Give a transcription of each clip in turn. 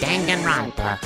Danganronpa.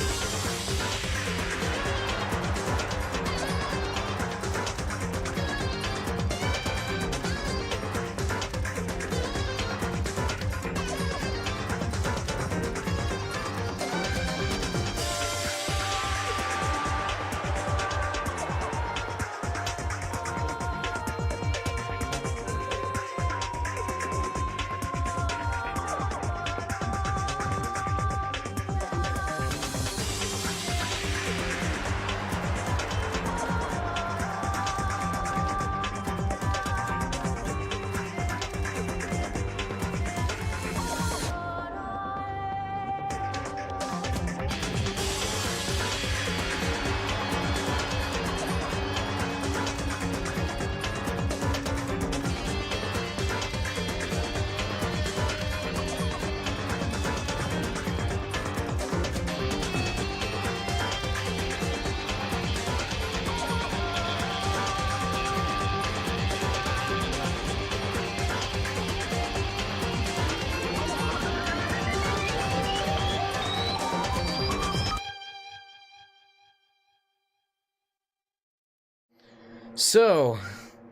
So,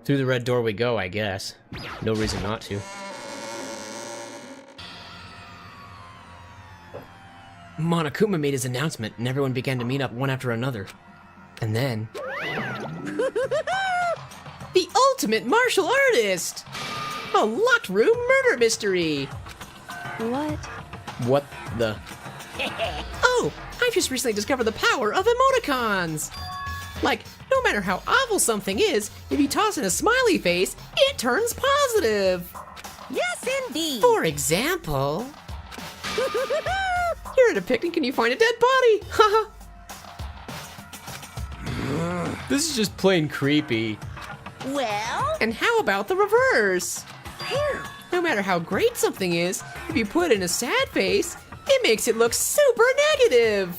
through the red door we go, I guess. No reason not to. Monokuma made his announcement, and everyone began to meet up one after another. And then... the ultimate martial artist! A locked room murder mystery! What? What the... Oh, I've just recently discovered the power of emoticons! Like, no matter how awful something is, if you toss in a smiley face, it turns positive! Yes, indeed! For example... You're at a picnic and you find a dead body! Haha! This is just plain creepy. Well? And how about the reverse? No matter how great something is, if you put in a sad face, it makes it look super negative!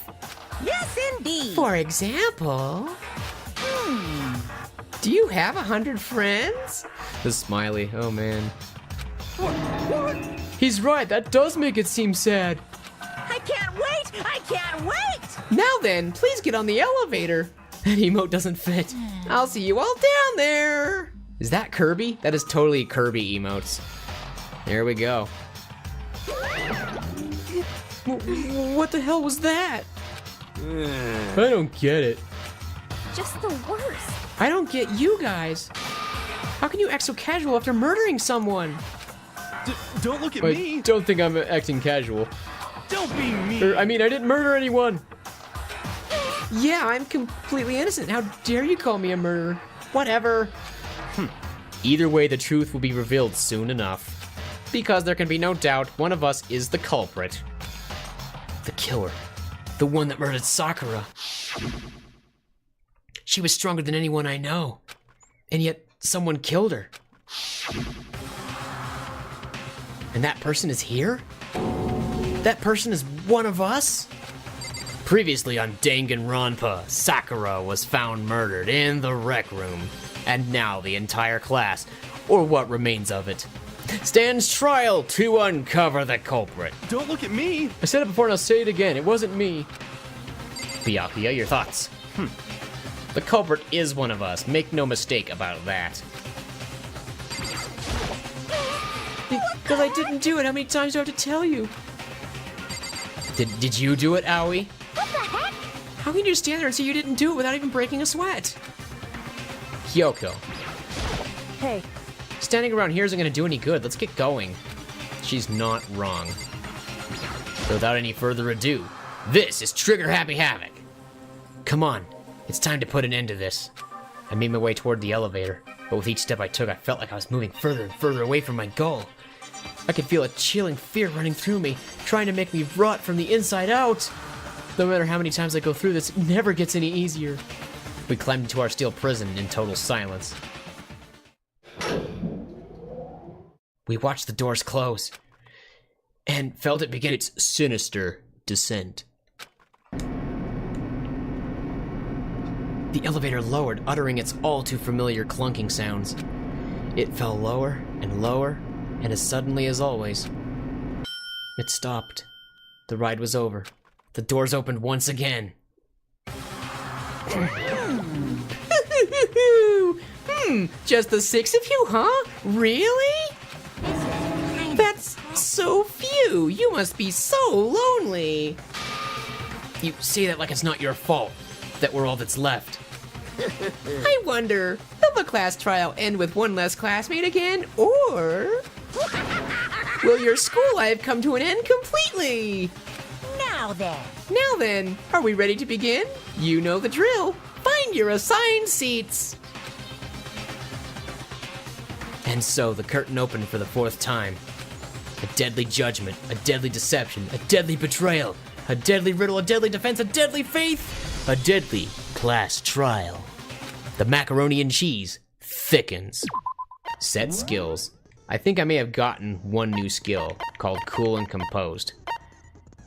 Yes, indeed! For example... Do you have 100 friends? The smiley, oh man. What? He's right, that does make it seem sad. I can't wait! I can't wait! Now then, please get on the elevator. That emote doesn't fit. I'll see you all down there. Is that Kirby? That is totally Kirby emotes. There we go. What the hell was that? I don't get it. Just the worst. I don't get you guys. How can you act so casual after murdering someone? Don't look at I me! don't think I'm acting casual. Don't be mean! I mean, I didn't murder anyone. Yeah, I'm completely innocent. How dare you call me a murderer? Whatever. Either way, the truth will be revealed soon enough. Because there can be no doubt one of us is the culprit. The killer. The one that murdered Sakura. She was stronger than anyone I know. And yet, someone killed her. And that person is here? That person is one of us? Previously on Danganronpa, Sakura was found murdered in the rec room. And now the entire class, or what remains of it, stands trial to uncover the culprit. Don't look at me! I said it before and I'll say it again, it wasn't me. Pia, your thoughts? The culprit is one of us, make no mistake about that. Because I didn't do it, how many times do I have to tell you? Did you do it, Aoi? What the heck? How can you just stand there and say you didn't do it without even breaking a sweat? Kyoko, Hey, standing around here isn't gonna do any good, let's get going. She's not wrong. So without any further ado, this is Trigger Happy Havoc. Come on, it's time to put an end to this. I made my way toward the elevator, but with each step I took, I felt like I was moving further and further away from my goal. I could feel a chilling fear running through me, trying to make me rot from the inside out. No matter how many times I go through this, it never gets any easier. We climbed into our steel prison in total silence. We watched the doors close, and felt it begin its sinister descent. The elevator lowered, uttering its all-too-familiar clunking sounds. It fell lower and lower, and as suddenly as always, it stopped. The ride was over. The doors opened once again. Just the 6 of you, huh? Really? That's so few. You must be so lonely. You say that like it's not your fault that we're all that's left. I wonder, will the class trial end with one less classmate again, or will your school life come to an end completely? Now Now then, are we ready to begin? You know the drill. Find your assigned seats. And so the curtain opened for the 4th time. A deadly judgment, a deadly deception, a deadly betrayal, a deadly riddle, a deadly defense, a deadly faith, a deadly class trial. The macaroni and cheese thickens. Set skills. I think I may have gotten one new skill called Cool and Composed.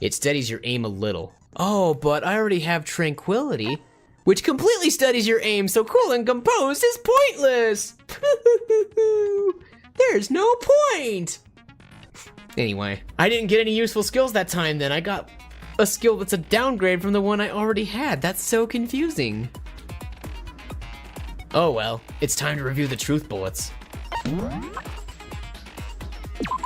It steadies your aim a little. Oh, but I already have Tranquility, which completely steadies your aim, so Cool and Composed is pointless! There's no point! Anyway, I didn't get any useful skills that time then. I got a skill that's a downgrade from the one I already had. That's so confusing. Oh well, it's time to review the truth bullets.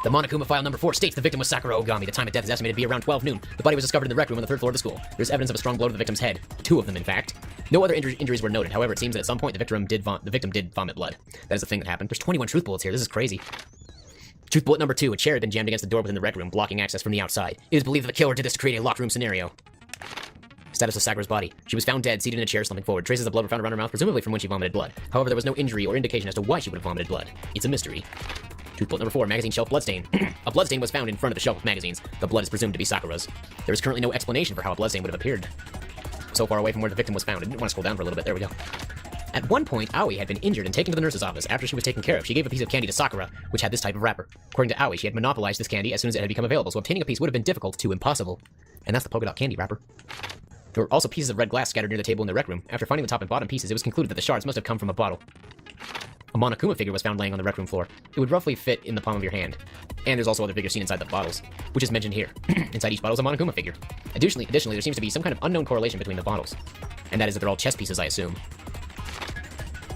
The Monokuma file number 4 states the victim was Sakura Ogami. The time of death is estimated to be around 12 noon. The body was discovered in the rec room on the 3rd floor of the school. There's evidence of a strong blow to the victim's head. 2 of them, in fact. No other injuries were noted. However, it seems that at some point the victim did vomit blood. That is a thing that happened. There's 21 truth bullets here. This is crazy. Truth bullet number 2. A chair had been jammed against the door within the rec room, blocking access from the outside. It is believed that the killer did this to create a locked room scenario. Status of Sakura's body. She was found dead, seated in a chair, slumping forward. Traces of blood were found around her mouth, presumably from when she vomited blood. However, there was no injury or indication as to why she would have vomited blood. It's a mystery. Truth bullet number 4, magazine shelf bloodstain. A bloodstain was found in front of the shelf of magazines. The blood is presumed to be Sakura's. There is currently no explanation for how a bloodstain would have appeared so far away from where the victim was found. I didn't want to scroll down for a little bit. There we go. At one point, Aoi had been injured and taken to the nurse's office. After she was taken care of, she gave a piece of candy to Sakura, which had this type of wrapper. According to Aoi, she had monopolized this candy as soon as it had become available, so obtaining a piece would have been difficult to impossible. And that's the polka dot candy wrapper. There were also pieces of red glass scattered near the table in the rec room. After finding the top and bottom pieces, it was concluded that the shards must have come from a bottle. A Monokuma figure was found laying on the rec room floor. It would roughly fit in the palm of your hand. And there's also other figures seen inside the bottles, which is mentioned here. Inside each bottle is a Monokuma figure. Additionally, there seems to be some kind of unknown correlation between the bottles. And that is that they're all chess pieces, I assume.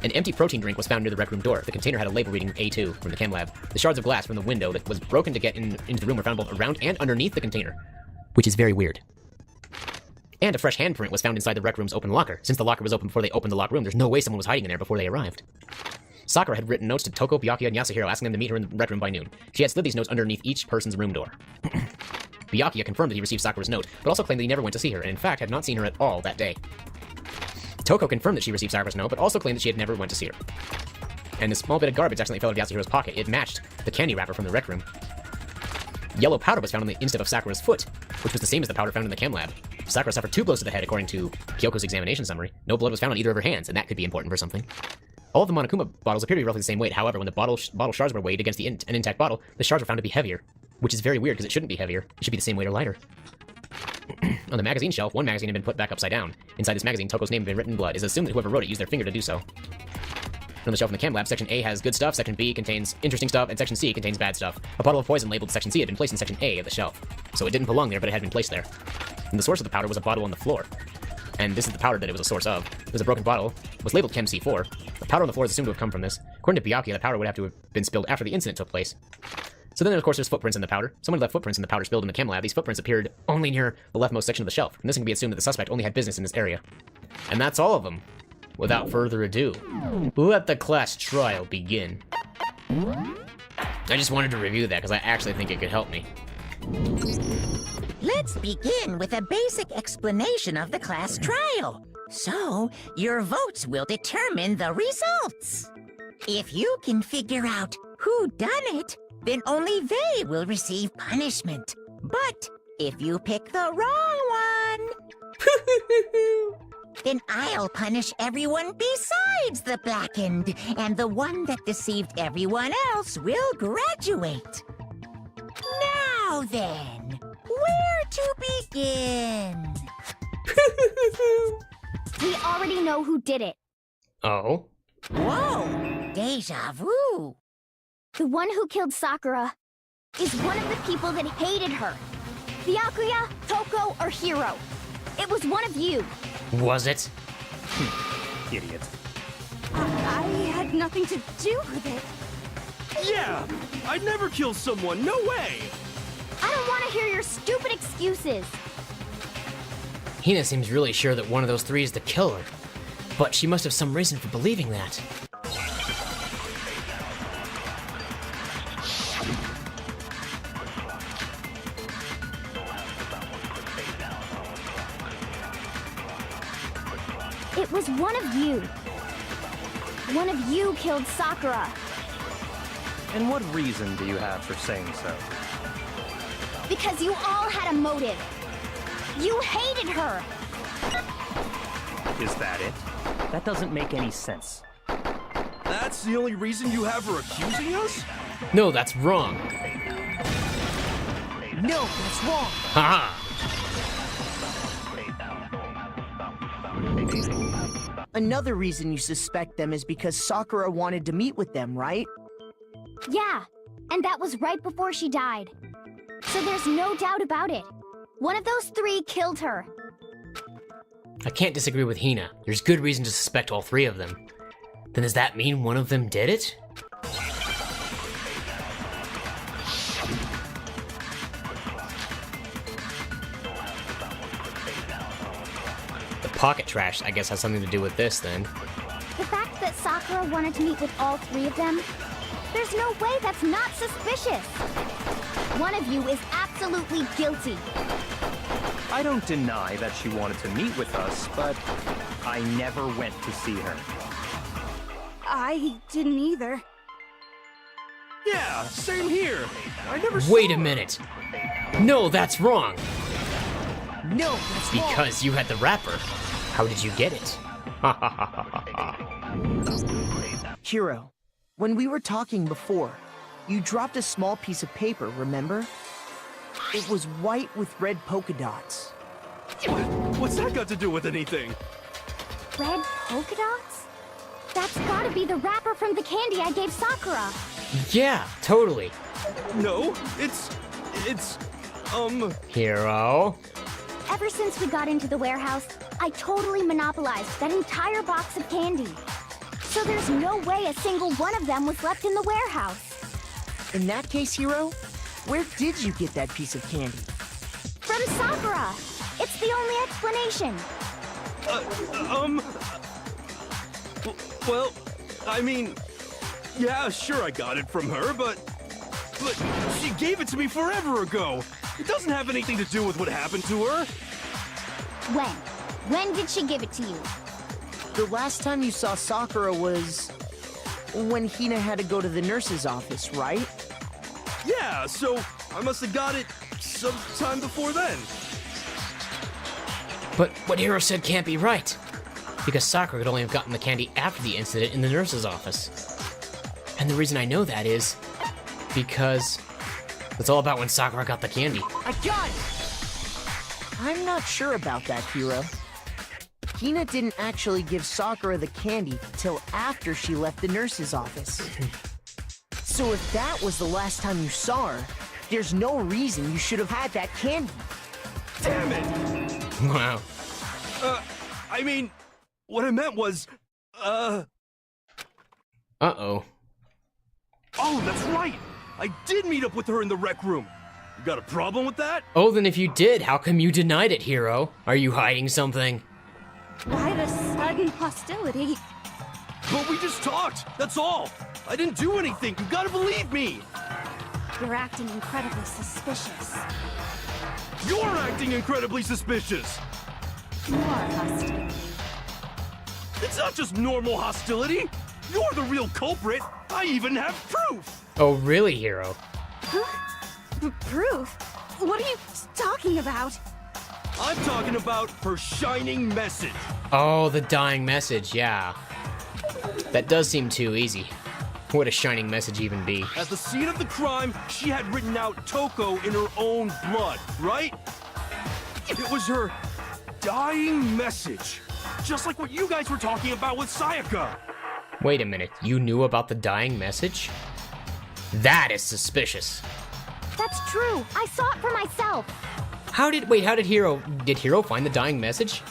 An empty protein drink was found near the rec room door. The container had a label reading A2 from the chem lab. The shards of glass from the window that was broken to get into the room were found both around and underneath the container, which is very weird. And a fresh handprint was found inside the rec room's open locker. Since the locker was open before they opened the locked room, there's no way someone was hiding in there before they arrived. Sakura had written notes to Toko, Byakuya, and Yasuhiro asking them to meet her in the rec room by noon. She had slid these notes underneath each person's room door. Byakuya confirmed that he received Sakura's note, but also claimed that he never went to see her, and in fact had not seen her at all that day. Toko confirmed that she received Sakura's note, but also claimed that she had never went to see her. And this small bit of garbage accidentally fell out of Yasuhiro's pocket. It matched the candy wrapper from the rec room. Yellow powder was found on the instep of Sakura's foot, which was the same as the powder found in the chem lab. Sakura suffered 2 blows to the head, according to Kyoko's examination summary. No blood was found on either of her hands, and that could be important for something. All of the Monokuma bottles appear to be roughly the same weight. However, when the bottle shards were weighed against an intact bottle, the shards were found to be heavier, which is very weird because it shouldn't be heavier. It should be the same weight or lighter. On the magazine shelf, one magazine had been put back upside down. Inside this magazine, Toko's name had been written in blood. It is assumed that whoever wrote it used their finger to do so. On the shelf in the chem lab, Section A has good stuff, Section B contains interesting stuff, and Section C contains bad stuff. A bottle of poison labeled Section C had been placed in Section A of the shelf, so it didn't belong there, but it had been placed there. And the source of the powder was a bottle on the floor. And this is the powder that it was a source of. It was a broken bottle, was labeled Chem C4. The powder on the floor is assumed to have come from this. According to Byakuya, the powder would have to have been spilled after the incident took place. So then, of course, there's footprints in the powder. Someone left footprints in the powder spilled in the chem lab. These footprints appeared only near the leftmost section of the shelf. And this can be assumed that the suspect only had business in this area. And that's all of them. Without further ado, let the class trial begin. I just wanted to review that because I actually think it could help me. Let's begin with a basic explanation of the class trial. So, your votes will determine the results. If you can figure out who done it, then only they will receive punishment. But if you pick the wrong one, then I'll punish everyone besides the blackened, and the one that deceived everyone else will graduate. Now then, where to begin? We already know who did it. Oh? Whoa, deja vu. The one who killed Sakura is one of the people that hated her. Byakuya, Toko, or Hiro. It was one of you. Was it? Idiot. I had nothing to do with it. Yeah! I'd never kill someone, no way! I don't want to hear your stupid excuses. Hina seems really sure that one of those three is the killer, but she must have some reason for believing that. It was one of you. One of you killed Sakura. And what reason do you have for saying so? Because you all had a motive. You hated her. Is that it? That doesn't make any sense. That's the only reason you have her accusing us? No, that's wrong. No, that's wrong. Haha! Another reason you suspect them is because Sakura wanted to meet with them, right? Yeah, and that was right before she died. So there's no doubt about it. One of those three killed her. I can't disagree with Hina. There's good reason to suspect all three of them. Then does that mean one of them did it? The pocket trash, I guess, has something to do with this, then. The fact that Sakura wanted to meet with all three of them, there's no way that's not suspicious. One of you is absolutely guilty. I don't deny that she wanted to meet with us, but I never went to see her. I didn't either. Yeah, same here. I never saw Wait a her. minute. No, that's wrong. No, that's wrong. Because you had the wrapper. How did you get it? Hiro, when we were talking before, you dropped a small piece of paper, remember? It was white with red polka dots. What's that got to do with anything? Red polka dots? That's gotta be the wrapper from the candy I gave Sakura. Yeah, totally. No, it's, Hero. Ever since we got into the warehouse, I totally monopolized that entire box of candy. So there's no way a single one of them was left in the warehouse. In that case, Hiro, where did you get that piece of candy? From Sakura! It's the only explanation. well, I mean, yeah, sure I got it from her, but she gave it to me forever ago. It doesn't have anything to do with what happened to her. When? When did she give it to you? The last time you saw Sakura was when Hina had to go to the nurse's office, right? Yeah, so I must have got it sometime before then. But what Hiro said can't be right. Because Sakura could only have gotten the candy after the incident in the nurse's office. And the reason I know that is because it's all about when Sakura got the candy. I got it! I'm not sure about that, Hiro. Hina didn't actually give Sakura the candy till after she left the nurse's office. So if that was the last time you saw her, there's no reason you should have had that candy. Damn it! Wow. I mean, what I meant was, Uh-oh. Oh, that's right! I did meet up with her in the rec room. You got a problem with that? Oh, then if you did, how come you denied it, Hiro? Are you hiding something? Why the sudden hostility? But we just talked, that's all. I didn't do anything, you gotta believe me. You're acting incredibly suspicious. You're acting incredibly suspicious. More hostility. It's not just normal hostility. You're the real culprit. I even have proof. Oh, really, Hiro? Proof? What are you talking about? I'm talking about her shining message. Oh, the dying message, yeah. That does seem too easy. What would a shining message even be? At the scene of the crime, she had written out Toko in her own blood, right? It was her dying message. Just like what you guys were talking about with Sayaka. Wait a minute, you knew about the dying message? That is suspicious. That's true. I saw it for myself. did Hiro find the dying message?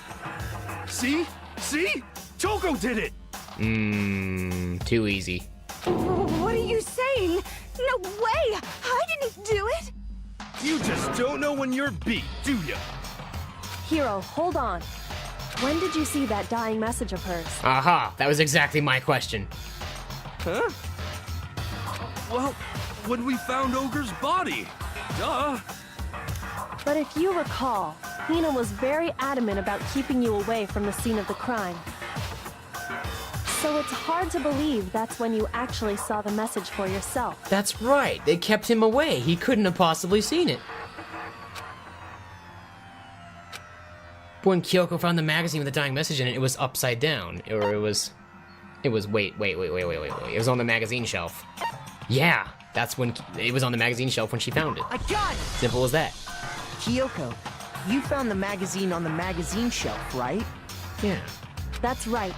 See? See? Toko did it! Too easy. What are you saying? No way! I didn't do it! You just don't know when you're beat, do ya? Hiro, hold on. When did you see that dying message of hers? Aha, that was exactly my question. Huh? Well, when we found Ogre's body. Duh. But if you recall, Hina was very adamant about keeping you away from the scene of the crime. So it's hard to believe that's when you actually saw the message for yourself. That's right, they kept him away. He couldn't have possibly seen it. When Kyoko found the magazine with the dying message in it, it was upside down. Or it was, wait. It was on the magazine shelf. Yeah, that's when, it was on the magazine shelf when she found it. I got it! Simple as that. Kyoko, you found the magazine on the magazine shelf, right? Yeah. That's right.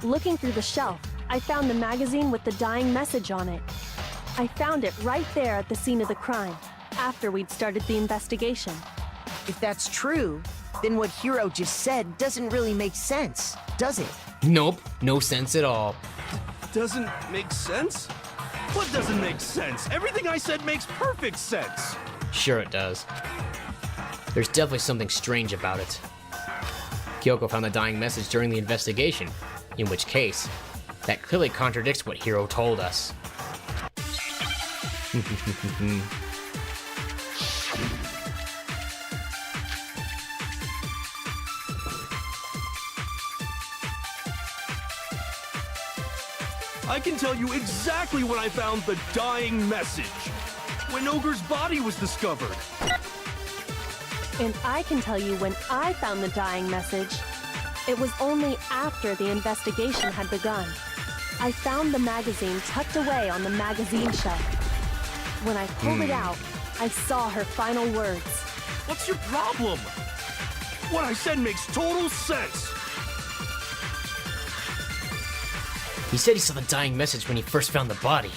Looking through the shelf, I found the magazine with the dying message on it. I found it right there at the scene of the crime, after we'd started the investigation. If that's true, then what Hiro just said doesn't really make sense, does it? Nope, no sense at all. Doesn't make sense? What doesn't make sense? Everything I said makes perfect sense. Sure it does. There's definitely something strange about it. Kyoko found the dying message during the investigation, in which case, that clearly contradicts what Hiro told us. I can tell you exactly when I found the dying message. When Ogre's body was discovered. And I can tell you when I found the dying message. It was only after the investigation had begun. I found the magazine tucked away on the magazine shelf. When I pulled it out, I saw her final words. What's your problem? What I said makes total sense. He said he saw the dying message when he first found the body.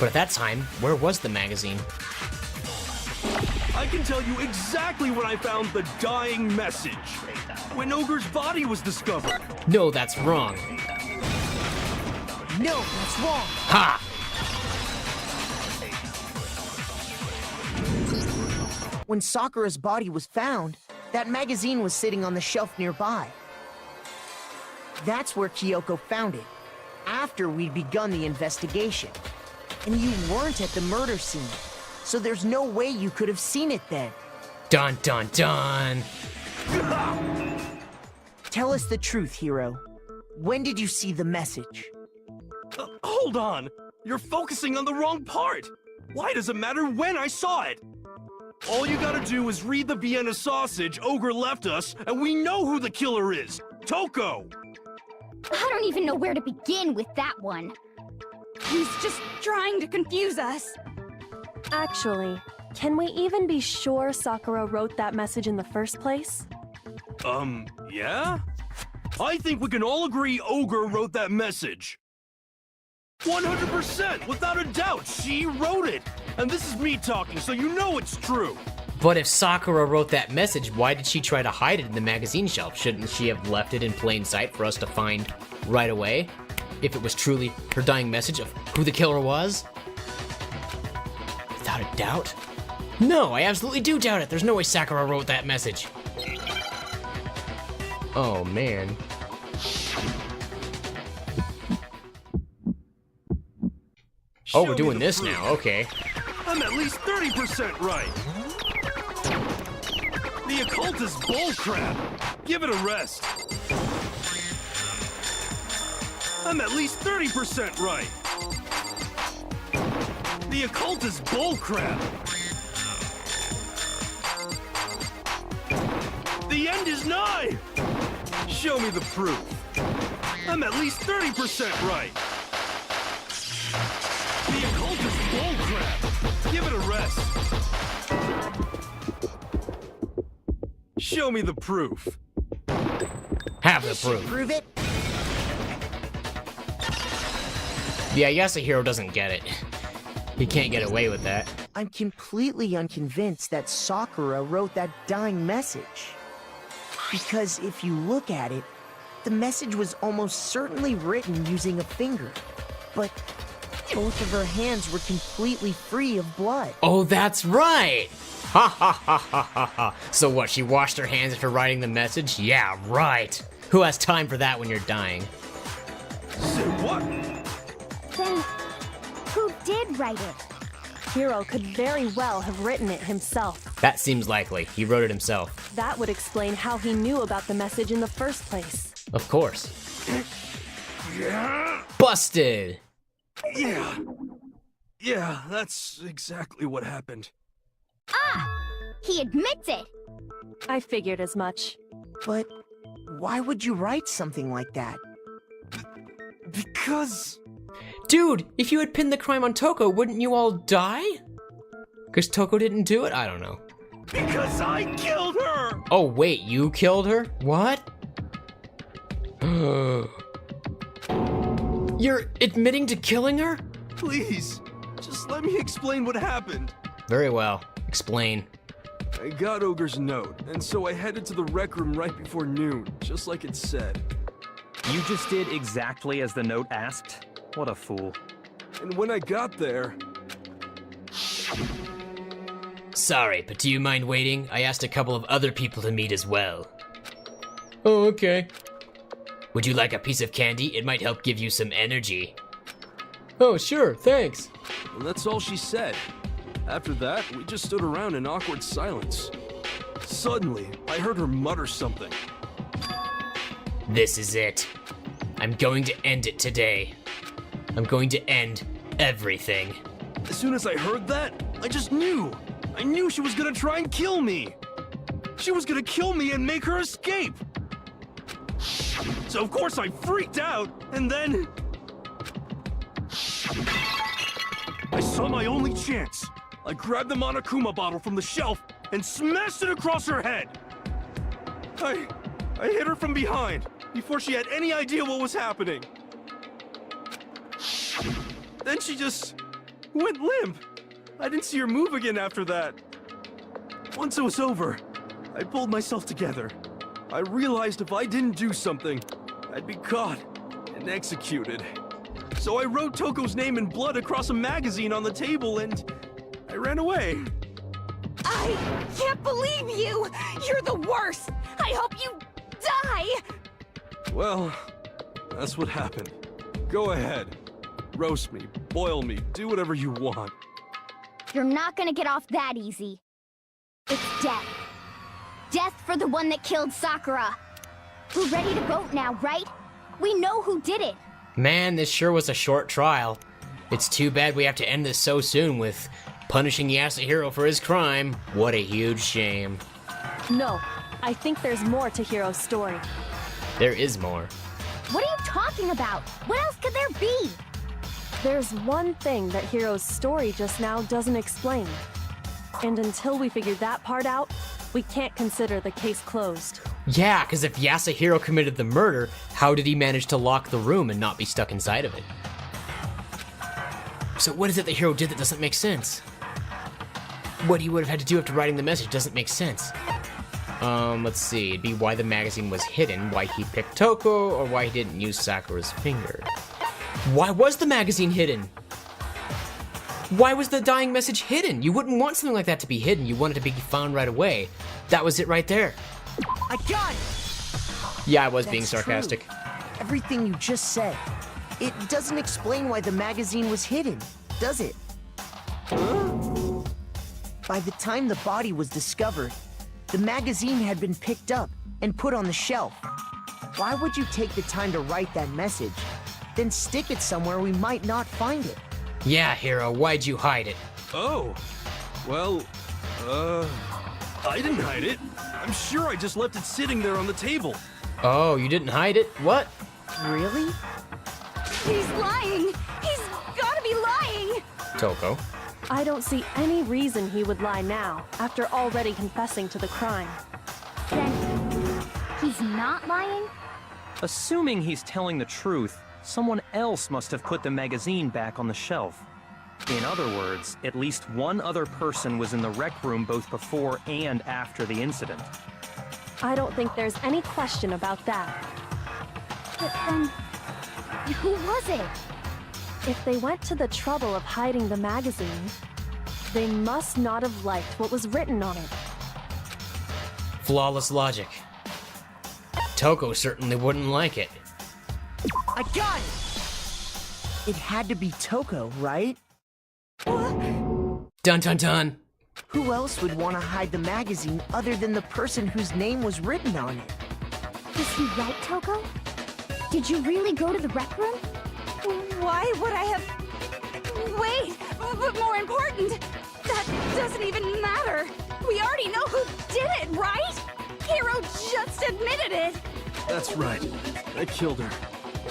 But at that time, where was the magazine? I can tell you exactly when I found the dying message. When Ogre's body was discovered. No, that's wrong. No, that's wrong. Ha! When Sakura's body was found, that magazine was sitting on the shelf nearby. That's where Kyoko found it, after we'd begun the investigation. And you weren't at the murder scene, so there's no way you could have seen it then. Dun dun dun! Tell us the truth, Hiro. When did you see the message? Hold on. You're focusing on the wrong part. Why does it matter when I saw it? All you gotta do is read the Vienna sausage Ogre left us, and we know who the killer is. Toko! I don't even know where to begin with that one. He's just trying to confuse us. Actually, can we even be sure Sakura wrote that message in the first place? Yeah? I think we can all agree Ogre wrote that message. 100%, without a doubt, she wrote it. And this is me talking, so you know it's true. But if Sakura wrote that message, why did she try to hide it in the magazine shelf? Shouldn't she have left it in plain sight for us to find right away? If it was truly her dying message of who the killer was? Without a doubt? No, I absolutely do doubt it. There's no way Sakura wrote that message. Oh, man. Oh, we're doing this now, okay. I'm at least 30% right. The occult is bullcrap. Give it a rest. I'm at least 30% right. The occult is bullcrap. The end is nigh. Show me the proof. I'm at least 30% right. The occult is bullcrap. Give it a rest. Show me the proof. Have the proof. Prove it? Yeah, Yasuhiro doesn't get it. He can't get away with that. I'm completely unconvinced that Sakura wrote that dying message. Because if you look at it, the message was almost certainly written using a finger. But both of her hands were completely free of blood. Oh, that's right! Ha ha ha ha ha ha. So what, she washed her hands after writing the message? Yeah, right. Who has time for that when you're dying? Say what? Then, who did write it? Hiro could very well have written it himself. That seems likely. He wrote it himself. That would explain how he knew about the message in the first place. Of course. Yeah. Busted! Yeah, that's exactly what happened. He admits it! I figured as much. But why would you write something like that? Because... Dude, if you had pinned the crime on Toko, wouldn't you all die? Because Toko didn't do it? I don't know. Because I killed her! Oh, wait, you killed her? What? You're admitting to killing her? Please, just let me explain what happened. Very well. Explain. I got Ogre's note, and so I headed to the rec room right before noon, just like it said. You just did exactly as the note asked? What a fool. And when I got there... Sorry, but do you mind waiting? I asked a couple of other people to meet as well. Oh, okay. Would you like a piece of candy? It might help give you some energy. Oh, sure, thanks. And that's all she said. After that, we just stood around in awkward silence. Suddenly, I heard her mutter something. This is it. I'm going to end it today. I'm going to end everything. As soon as I heard that, I just knew. I knew she was gonna try and kill me. She was gonna kill me and make her escape. So of course I freaked out, and then... I saw my only chance. I grabbed the Monokuma bottle from the shelf and smashed it across her head. I hit her from behind before she had any idea what was happening. Then she just went limp. I didn't see her move again after that. Once it was over, I pulled myself together. I realized if I didn't do something, I'd be caught and executed. So I wrote Toko's name in blood across a magazine on the table and I ran away. I can't believe you! You're the worst! I hope you die! Well, that's what happened. Go ahead. Roast me, boil me, do whatever you want. You're not gonna get off that easy. It's death. Death for the one that killed Sakura. We're ready to vote now, right? We know who did it. Man, this sure was a short trial. It's too bad we have to end this so soon with punishing Yasuhiro for his crime. What a huge shame. No, I think there's more to Hiro's story. There is more. What are you talking about? What else could there be? There's one thing that Hiro's story just now doesn't explain. And until we figure that part out, we can't consider the case closed. Yeah, because if Yasuhiro committed the murder, how did he manage to lock the room and not be stuck inside of it? So what is it that Hiro did that doesn't make sense? What he would have had to do after writing the message doesn't make sense. Let's see, it'd be why the magazine was hidden, why he picked Toko, or why he didn't use Sakura's finger. Why was the magazine hidden? Why was the dying message hidden? You wouldn't want something like that to be hidden. You want it to be found right away. That was it right there. I got it! Yeah, I was being That's sarcastic. true. Everything you just said. It doesn't explain why the magazine was hidden, does it? By the time the body was discovered, the magazine had been picked up and put on the shelf. Why would you take the time to write that message, then stick it somewhere we might not find it? Yeah, Hiro, why'd you hide it? Oh, well, I didn't hide it. I'm sure I just left it sitting there on the table. Oh, you didn't hide it? What? Really? He's lying! He's gotta be lying! Toko. I don't see any reason he would lie now, after already confessing to the crime. Then, he's not lying? Assuming he's telling the truth, someone else must have put the magazine back on the shelf. In other words, at least one other person was in the rec room both before and after the incident. I don't think there's any question about that. But then, who was it? If they went to the trouble of hiding the magazine, they must not have liked what was written on it. Flawless logic. Toko certainly wouldn't like it. I got it! It had to be Toko, right? Dun dun dun! Who else would want to hide the magazine other than the person whose name was written on it? Is he right, Toko? Did you really go to the rec room? Why would I have... Wait, but more important, that doesn't even matter. We already know who did it, right? Hero just admitted it. That's right. I killed her.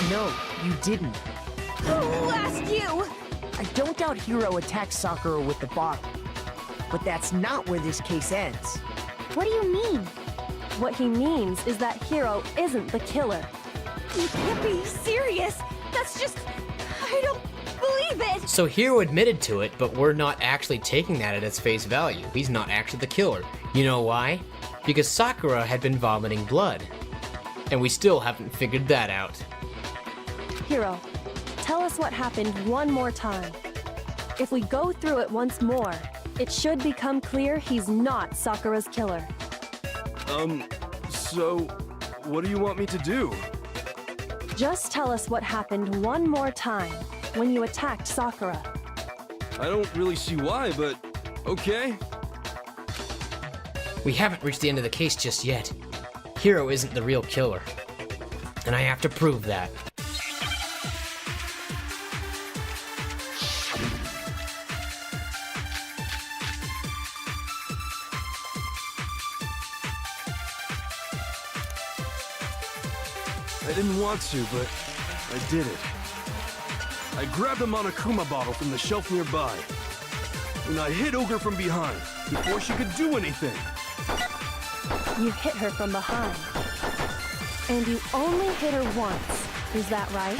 No, you didn't. Who asked you? I don't doubt Hiro attacked Sakura with the bottle. But that's not where this case ends. What do you mean? What he means is that Hiro isn't the killer. You can't be serious. That's just... I don't believe it. So Hiro admitted to it, but we're not actually taking that at its face value. He's not actually the killer. You know why? Because Sakura had been vomiting blood. And we still haven't figured that out. Hiro, tell us what happened one more time. If we go through it once more, it should become clear he's not Sakura's killer. So, what do you want me to do? Just tell us what happened one more time when you attacked Sakura. I don't really see why, but okay. We haven't reached the end of the case just yet. Hiro isn't the real killer. And I have to prove that. I didn't want to, but I did it. I grabbed a Monokuma bottle from the shelf nearby, and I hit Ogre from behind before she could do anything. You hit her from behind. And you only hit her once. Is that right?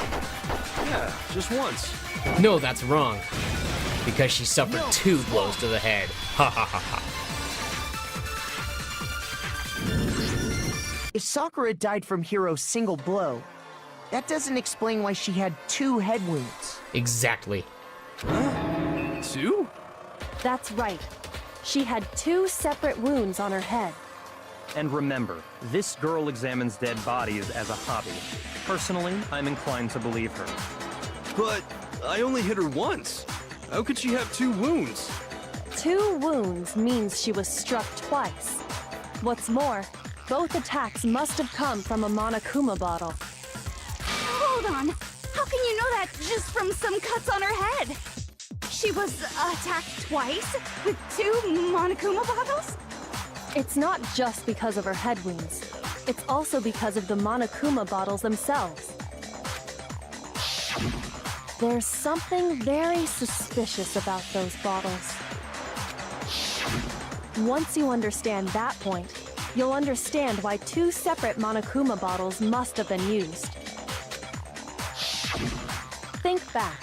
Yeah, just once. No, that's wrong. Because she suffered 2 blows to the head. Ha ha ha ha. If Sakura died from Hiro's single blow, that doesn't explain why she had 2 head wounds. Exactly. 2? That's right. She had 2 separate wounds on her head. And remember, this girl examines dead bodies as a hobby. Personally, I'm inclined to believe her. But I only hit her once. How could she have 2 wounds? 2 wounds means she was struck twice. What's more, both attacks must have come from a Monokuma bottle. Hold on. How can you know that just from some cuts on her head? She was attacked twice with 2 Monokuma bottles? It's not just because of her head wounds. It's also because of the Monokuma bottles themselves. There's something very suspicious about those bottles. Once you understand that point, you'll understand why 2 separate Monokuma bottles must have been used. Think back.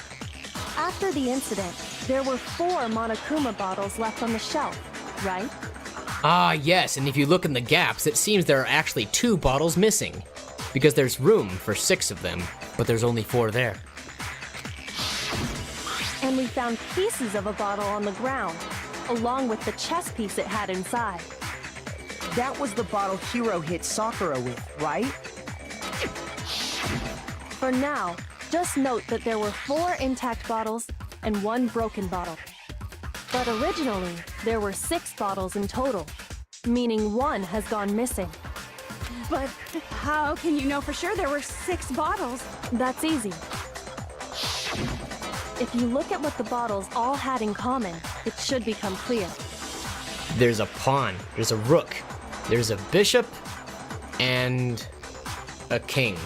After the incident, there were 4 Monokuma bottles left on the shelf, right? Ah, yes, and if you look in the gaps, it seems there are actually 2 bottles missing. Because there's room for 6 of them, but there's only 4 there. And we found pieces of a bottle on the ground, along with the chess piece it had inside. That was the bottle Hiro hit Sakura with, right? For now, just note that there were 4 intact bottles and 1 broken bottle. But originally, there were 6 bottles in total, meaning 1 has gone missing. But how can you know for sure there were 6 bottles? That's easy. If you look at what the bottles all had in common, it should become clear. There's a pawn, there's a rook, there's a bishop, and a king.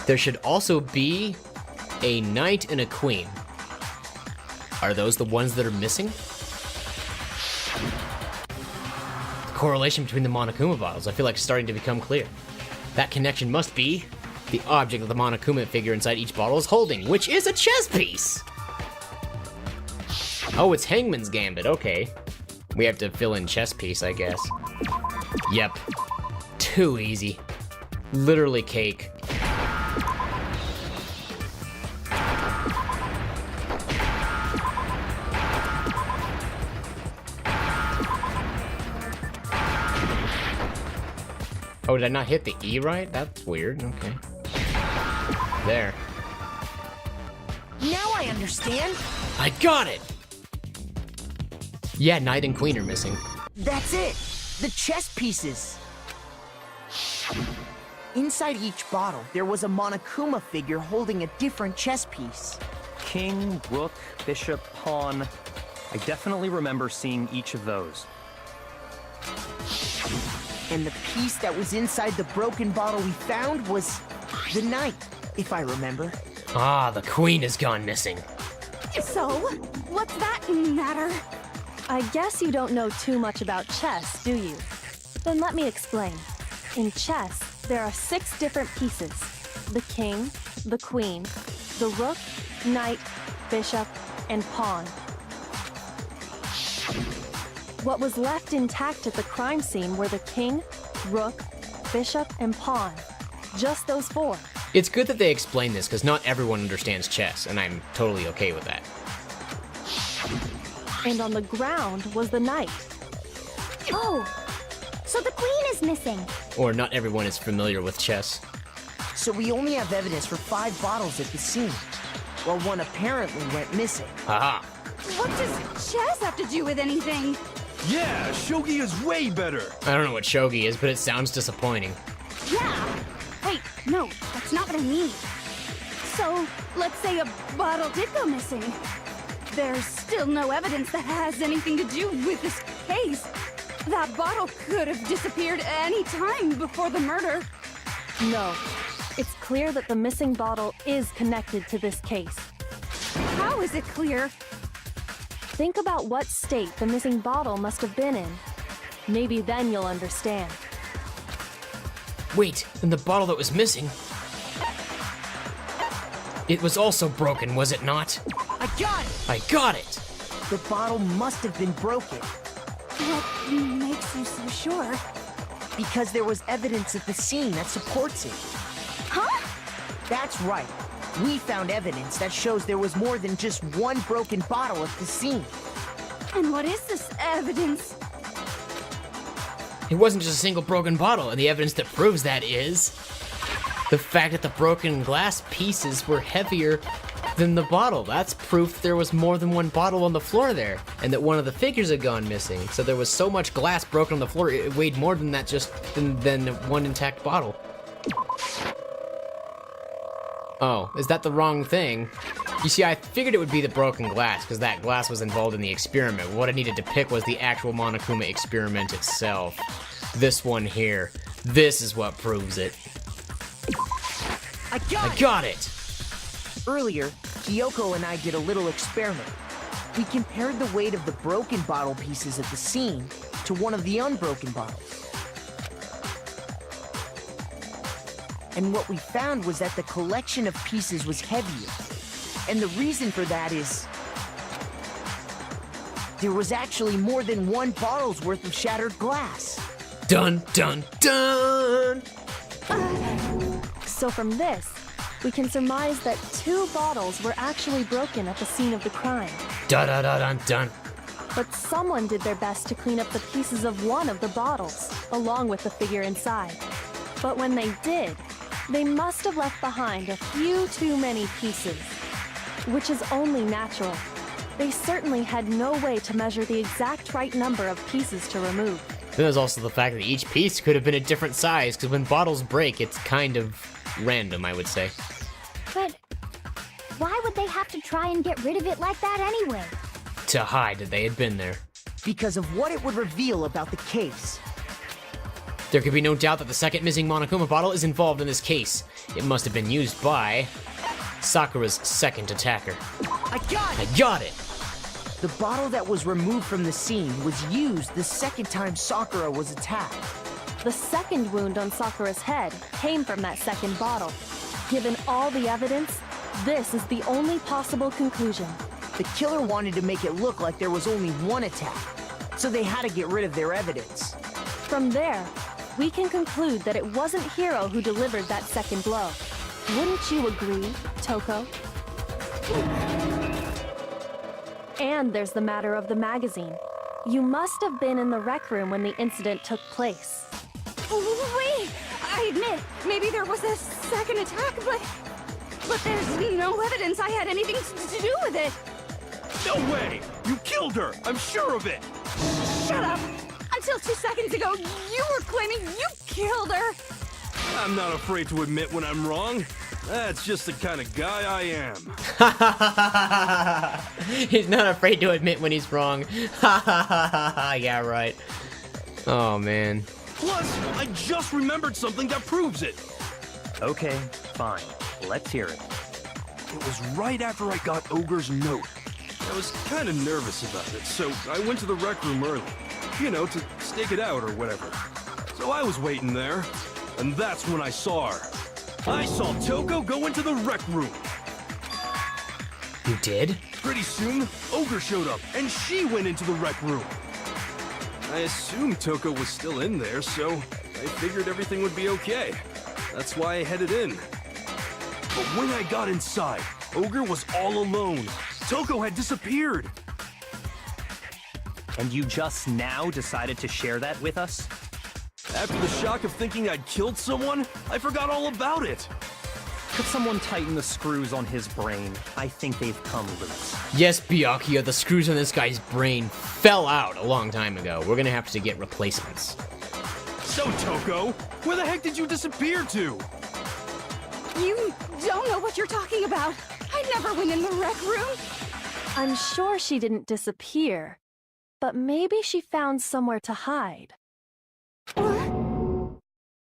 There should also be a knight and a queen. Are those the ones that are missing? The correlation between the Monokuma bottles, I feel like, is starting to become clear. That connection must be the object that the Monokuma figure inside each bottle is holding, which is a chess piece! Oh, it's Hangman's Gambit, okay. We have to fill in chess piece, I guess. Yep. Too easy. Literally cake. Oh, did I not hit the E right? That's weird, okay. There. Now I understand. I got it! Yeah, Knight and Queen are missing. That's it. The chess pieces. Inside each bottle, there was a Monokuma figure holding a different chess piece. King, rook, bishop, pawn. I definitely remember seeing each of those. And the piece that was inside the broken bottle we found was the knight, if I remember. Ah, the Queen has gone missing. So, what's that matter? I guess you don't know too much about chess, do you? Then let me explain. In chess, there are 6 different pieces. The king, the queen, the rook, knight, bishop, and pawn. What was left intact at the crime scene were the king, rook, bishop, and pawn. Just those 4. It's good that they explain this, because not everyone understands chess, and I'm totally okay with that. And on the ground was the knight. Oh, so the queen is missing. Or not everyone is familiar with chess. So we only have evidence for 5 bottles at the scene, while one apparently went missing. Haha. What does chess have to do with anything? Yeah, shogi is way better. I don't know what shogi is, but it sounds disappointing. Yeah. Wait, no, that's not what I mean. So, let's say a bottle did go missing. There's still no evidence that has anything to do with this case. That bottle could have disappeared any time before the murder. No, it's clear that the missing bottle is connected to this case. How is it clear? Think about what state the missing bottle must have been in. Maybe then you'll understand. Wait, and the bottle that was missing... It was also broken, was it not? I got it! I got it! The bottle must have been broken, What makes you so sure? because there was evidence at the scene that supports it. Huh? That's right. We found evidence that shows there was more than just one broken bottle at the scene. And what is this evidence? It wasn't just a single broken bottle, and the evidence that proves that is... the fact that the broken glass pieces were heavier than the bottle. That's proof there was more than one bottle on the floor there, and that one of the figures had gone missing. So there was so much glass broken on the floor, it weighed more than that, than one intact bottle. Oh, is that the wrong thing? You see, I figured it would be the broken glass, because that glass was involved in the experiment. What I needed to pick was the actual Monokuma experiment itself. This one here. This is what proves it. I I got it! Earlier, Kyoko and I did a little experiment. We compared the weight of the broken bottle pieces at the scene to one of the unbroken bottles. And what we found was that the collection of pieces was heavier. And the reason for that is... there was actually more than one bottle's worth of shattered glass. Dun, dun, dun! So from this, we can surmise that 2 bottles were actually broken at the scene of the crime. Dun, dun, dun, dun, dun. But someone did their best to clean up the pieces of one of the bottles, along with the figure inside. But when they did, they must have left behind a few too many pieces, which is only natural. They certainly had no way to measure the exact right number of pieces to remove. Then there's also the fact that each piece could have been a different size, because when bottles break, it's kind of random, I would say. But why would they have to try and get rid of it like that anyway? To hide that they had been there. Because of what it would reveal about the case. There could be no doubt that the second missing Monokuma bottle is involved in this case. It must have been used by Sakura's second attacker. I got it! I got it! The bottle that was removed from the scene was used the second time Sakura was attacked. The second wound on Sakura's head came from that second bottle. Given all the evidence, this is the only possible conclusion. The killer wanted to make it look like there was only one attack, so they had to get rid of their evidence. From there, we can conclude that it wasn't Hiro who delivered that second blow. Wouldn't you agree, Toko? And there's the matter of the magazine. You must have been in the rec room when the incident took place. Wait! I admit, maybe there was a second attack, but there's no evidence I had anything to do with it. No way! You killed her! I'm sure of it! Shut up! Until 2 seconds ago, you were claiming you killed her! I'm not afraid to admit when I'm wrong. That's just the kind of guy I am. He's not afraid to admit when he's wrong. Yeah, right. Oh, man. Plus, I just remembered something that proves it. Okay, fine. Let's hear it. It was right after I got Ogre's note. I was kind of nervous about it, so I went to the rec room early. You know, to stake it out or whatever. So I was waiting there, and that's when I saw her. I saw Toko go into the rec room. You did? Pretty soon, Ogre showed up, and she went into the rec room. I assumed Toko was still in there, so I figured everything would be okay. That's why I headed in. But when I got inside, Ogre was all alone. Toko had disappeared. And you just now decided to share that with us? After the shock of thinking I'd killed someone, I forgot all about it. Could someone tighten the screws on his brain? I think they've come loose. Yes, Byakuya, the screws on this guy's brain fell out a long time ago. We're gonna have to get replacements. So, Toko, where the heck did you disappear to? You don't know what you're talking about. I never went in the rec room. I'm sure she didn't disappear, but maybe she found somewhere to hide.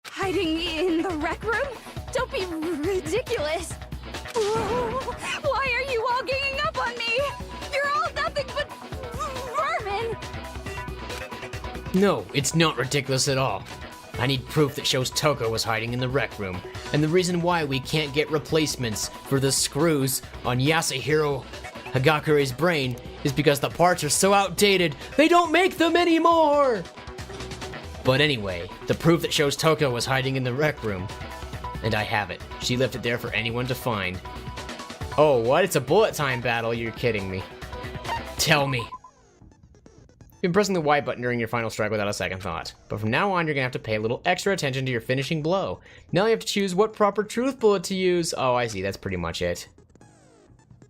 Hiding in the rec room? Don't be ridiculous. Why are you all ganging up on me? You're all nothing but vermin. No, it's not ridiculous at all. I need proof that shows Toko was hiding in the rec room, and the reason why we can't get replacements for the screws on Yasuhiro Hagakure's brain is because the parts are so outdated, they don't make them anymore! But anyway, the proof that shows Toko was hiding in the rec room, and I have it. She left it there for anyone to find. Oh, what? It's a bullet time battle? You're kidding me. Tell me. You've been pressing the Y button during your final strike without a second thought. But from now on, you're gonna have to pay a little extra attention to your finishing blow. Now you have to choose what proper truth bullet to use. Oh, I see. That's pretty much it.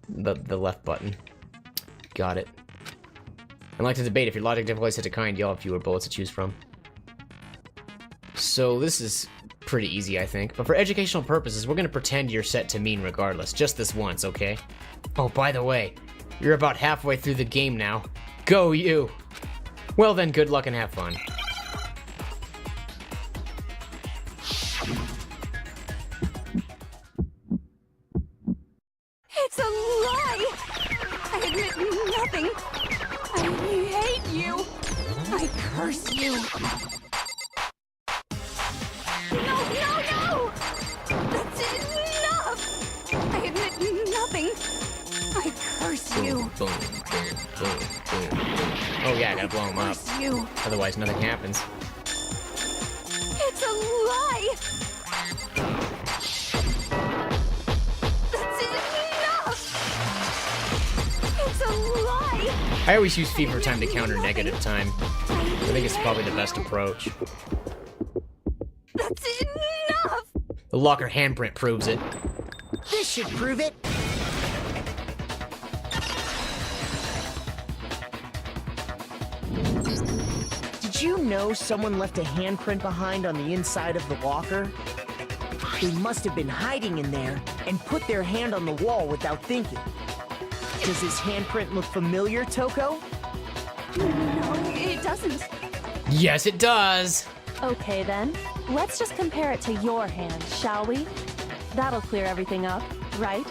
The left button. Got it. I'd like to debate if your logic difficulty is set to kind, you'll have fewer bullets to choose from. So this is pretty easy, I think. But for educational purposes, we're gonna pretend you're set to mean regardless. Just this once, okay? Oh, by the way, you're about halfway through the game now. Go you! Well then, good luck and have fun. It's a lie! I admit nothing. I hate you. I curse you. No! That's enough! I admit nothing. I curse you. Boom, boom, boom, boom, boom. Oh yeah, I gotta blow him up. Curse you. Otherwise, nothing happens. It's a lie! That's enough! It's a lie! I always use fever time to counter negative time. I think it's probably the best approach. That's enough! The locker handprint proves it. This should prove it. Did you know someone left a handprint behind on the inside of the locker? They must have been hiding in there and put their hand on the wall without thinking. Does this handprint look familiar, Toko? No, it doesn't. Yes, it does! Okay then, let's just compare it to your hand, shall we? That'll clear everything up, right?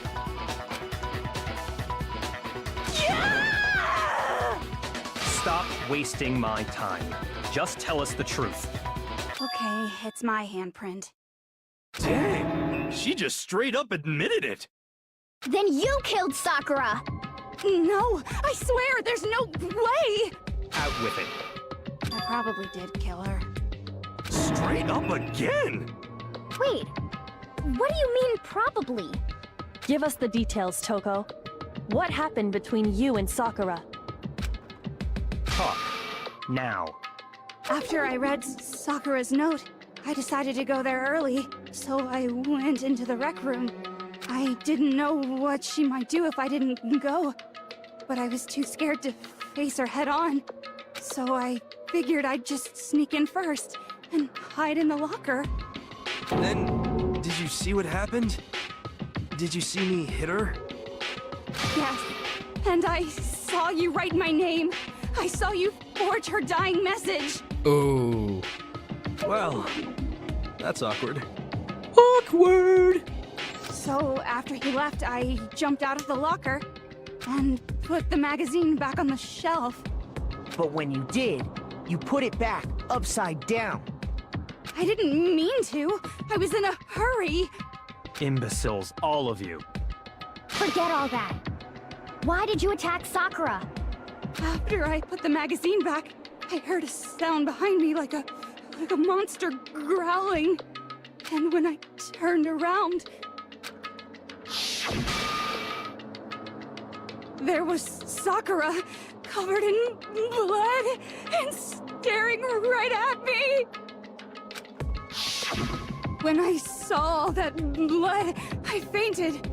Stop wasting my time. Just tell us the truth. Okay, it's my handprint. Dang, she just straight up admitted it. Then you killed Sakura! No, I swear, there's no way! Out with it. I probably did kill her. Straight up again? Wait, what do you mean probably? Give us the details, Toko. What happened between you and Sakura? Talk. Now. After I read Sakura's note, I decided to go there early, so I went into the rec room. I didn't know what she might do if I didn't go, but I was too scared to face her head on. So I figured I'd just sneak in first and hide in the locker. Then, did you see what happened? Did you see me hit her? Yes, and I saw you write my name. I saw you forge her dying message. Ooh. Well, that's awkward. Awkward! So after he left, I jumped out of the locker and put the magazine back on the shelf. But when you did, you put it back upside down. I didn't mean to. I was in a hurry. Imbeciles, all of you. Forget all that. Why did you attack Sakura? After I put the magazine back, I heard a sound behind me like a monster growling. And when I turned around, there was Sakura, covered in blood and staring right at me. When I saw all that blood, I fainted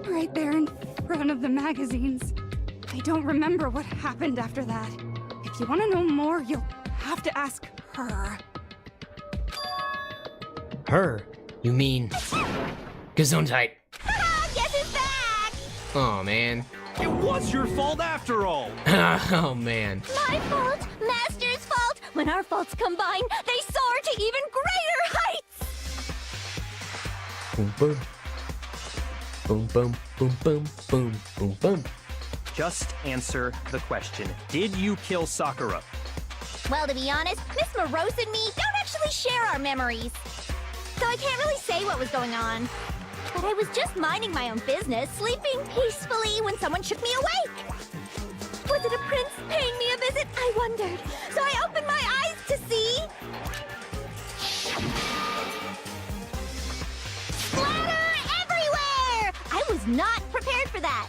right there in front of the magazines. I don't remember what happened after that. If you want to know more, you'll have to ask her. Her? You mean... Gesundheit. Guess who's back? Oh, man. It was your fault after all! Oh, man. My fault, Master's fault. When our faults combine, they soar to even greater heights. Boom, boom. Boom, boom, boom, boom, boom, boom, boom. Just answer the question. Did you kill Sakura? Well, to be honest, Miss Morose and me don't actually share our memories. So I can't really say what was going on. But I was just minding my own business, sleeping peacefully when someone shook me awake. Was it a prince paying me a visit? I wondered. So I opened my eyes to see... splatter everywhere! I was not prepared for that.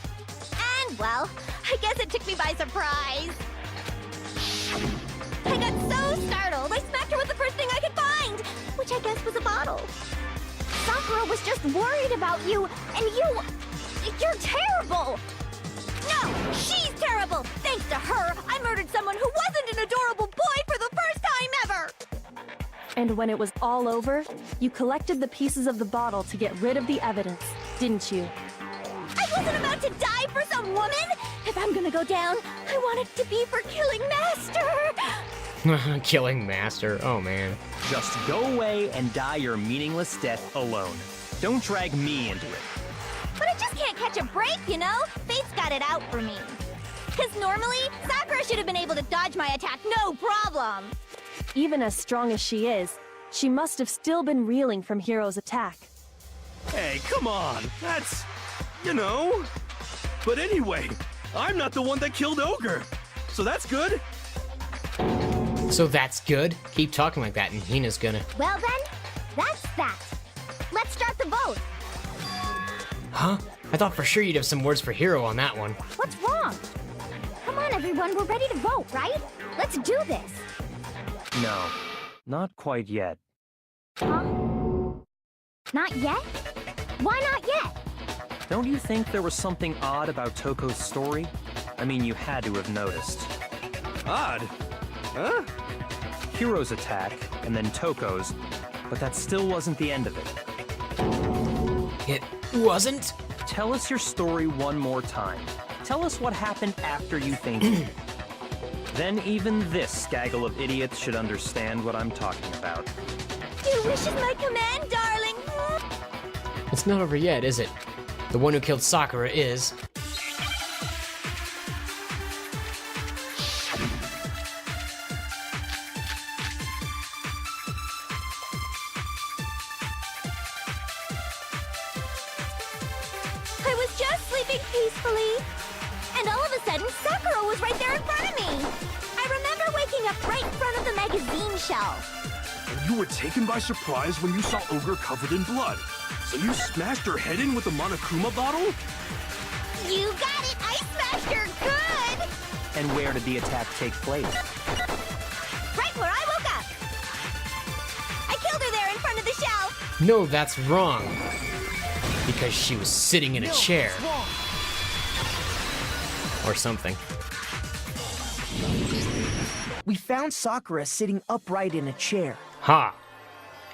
And, well, I guess it took me by surprise. I got so startled, I smacked her with the first thing I could find, which I guess was a bottle. Sakura was just worried about you, and you're terrible! No, she's terrible! Thanks to her, I murdered someone who wasn't an adorable boy for the first time ever! And when it was all over, you collected the pieces of the bottle to get rid of the evidence, didn't you? I wasn't about to die for some woman! If I'm gonna go down, I want it to be for killing Master! Killing Master. Oh, man. Just go away and die your meaningless death alone. Don't drag me into it. But I just can't catch a break, you know? Fate's got it out for me. Because normally, Sakura should have been able to dodge my attack no problem. Even as strong as she is, she must have still been reeling from Hiro's attack. Hey, come on! That's... you know... But anyway, I'm not the one that killed Ogre! So that's good! So that's good? Keep talking like that and Hina's gonna... Well then, that's that. Let's start the vote. Huh? I thought for sure you'd have some words for Hiro on that one. What's wrong? Come on, everyone, we're ready to vote, right? Let's do this. No, not quite yet. Huh? Not yet? Why not yet? Don't you think there was something odd about Toko's story? I mean, you had to have noticed. Odd? Huh? Hiro's attack, and then Toko's, but that still wasn't the end of it. It wasn't? Tell us your story one more time. Tell us what happened after you fainted. Then even this gaggle of idiots should understand what I'm talking about. Your wish is my command, darling. It's not over yet, is it? The one who killed Sakura is... I was just sleeping peacefully. And all of a sudden, Sakura was right there in front of me. I remember waking up right in front of the magazine shelf. And you were taken by surprise when you saw Ogre covered in blood. So you smashed her head in with the Monokuma bottle? You got it! I smashed her good! And where did the attack take place? Right where I woke up! I killed her there in front of the shelf! No, that's wrong. Because she was sitting in a chair. Or something. We found Sakura sitting upright in a chair. Ha!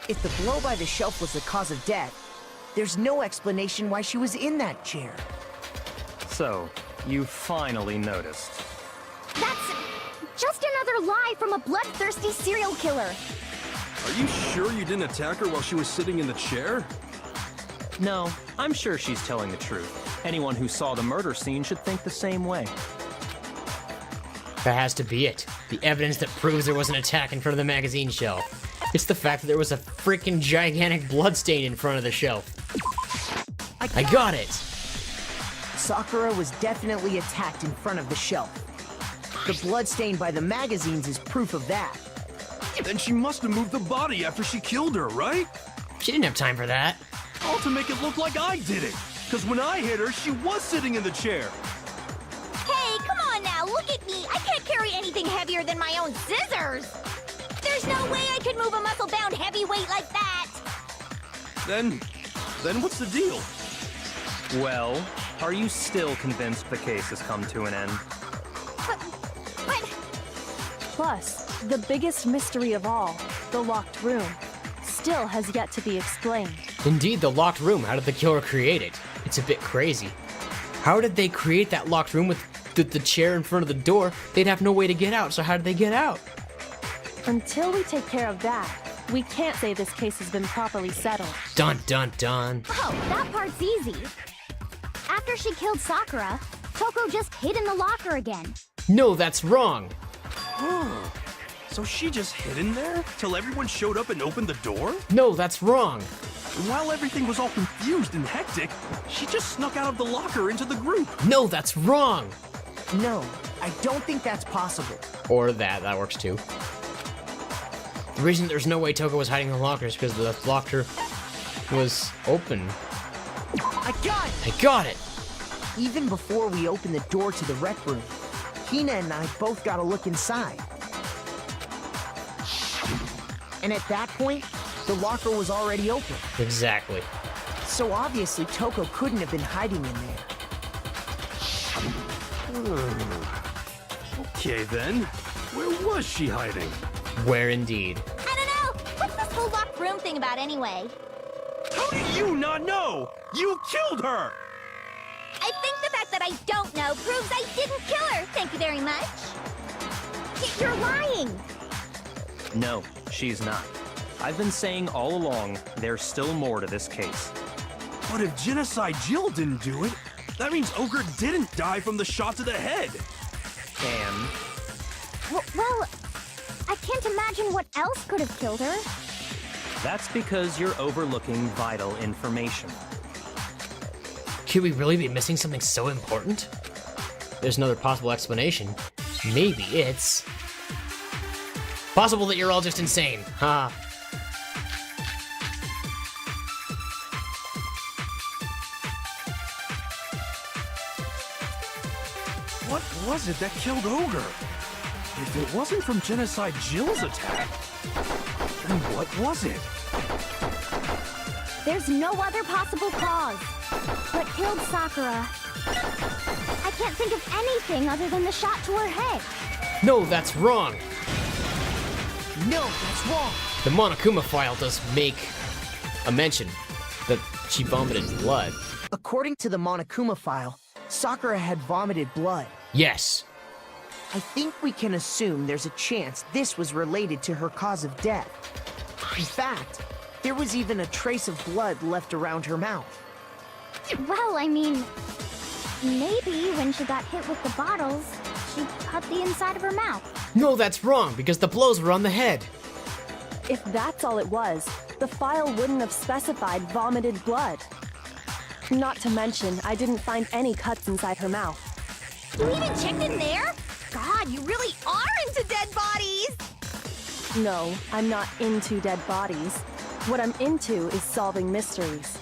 If the blow by the shelf was the cause of death, there's no explanation why she was in that chair. So, you finally noticed. That's just another lie from a bloodthirsty serial killer. Are you sure you didn't attack her while she was sitting in the chair? No, I'm sure she's telling the truth. Anyone who saw the murder scene should think the same way. That has to be it. The evidence that proves there was an attack in front of the magazine shelf. It's the fact that there was a freaking gigantic bloodstain in front of the shelf. I got it! Sakura was definitely attacked in front of the shelf. The bloodstain by the magazines is proof of that. Then she must have moved the body after she killed her, right? She didn't have time for that. All to make it look like I did it. Because when I hit her, she was sitting in the chair. Hey, come on now, look at me! I can't carry anything heavier than my own scissors! There's no way I could move a muscle-bound heavyweight like that! Then what's the deal? Well, are you still convinced the case has come to an end? But... Plus, the biggest mystery of all, the locked room, still has yet to be explained. Indeed, the locked room. How did the killer create it? It's a bit crazy. How did they create that locked room with the chair in front of the door? They'd have no way to get out, so how did they get out? Until we take care of that, we can't say this case has been properly settled. Dun dun dun. Oh, that part's easy. After she killed Sakura, Toko just hid in the locker again. No, that's wrong. So she just hid in there till everyone showed up and opened the door? No, that's wrong. And while everything was all confused and hectic, she just snuck out of the locker into the group. No, that's wrong. No, I don't think that's possible. Or that works too. The reason there's no way Toko was hiding in the locker is because the locker was open. I got it! I got it! Even before we opened the door to the rec room, Hina and I both got a look inside. And at that point, the locker was already open. Exactly. So obviously Toko couldn't have been hiding in there. Okay then, where was she hiding? Where indeed. I don't know! What's this whole locked room thing about anyway? How do you not know? You killed her! I think the fact that I don't know proves I didn't kill her. Thank you very much. You're lying. No, she's not. I've been saying all along, there's still more to this case. But if Genocide Jill didn't do it, that means Ogre didn't die from the shot to the head. And Well, I can't imagine what else could have killed her. that's because you're overlooking vital information. Could we really be missing something so important? There's another possible explanation. Maybe it's... possible that you're all just insane. Ha. What was it that killed Ogre? If it wasn't from Genocide Jill's attack, then what was it? There's no other possible cause. What killed Sakura? I can't think of anything other than the shot to her head. No, that's wrong. No, that's wrong. The Monokuma file does make a mention that she vomited blood. According to the Monokuma file, Sakura had vomited blood. Yes. I think we can assume there's a chance this was related to her cause of death. In fact, there was even a trace of blood left around her mouth. Well, I mean, maybe when she got hit with the bottles, she cut the inside of her mouth. No, that's wrong, because the blows were on the head. If that's all it was, the file wouldn't have specified vomited blood. Not to mention, I didn't find any cuts inside her mouth. You even checked in there? God, you really are into dead bodies! No, I'm not into dead bodies. What I'm into is solving mysteries.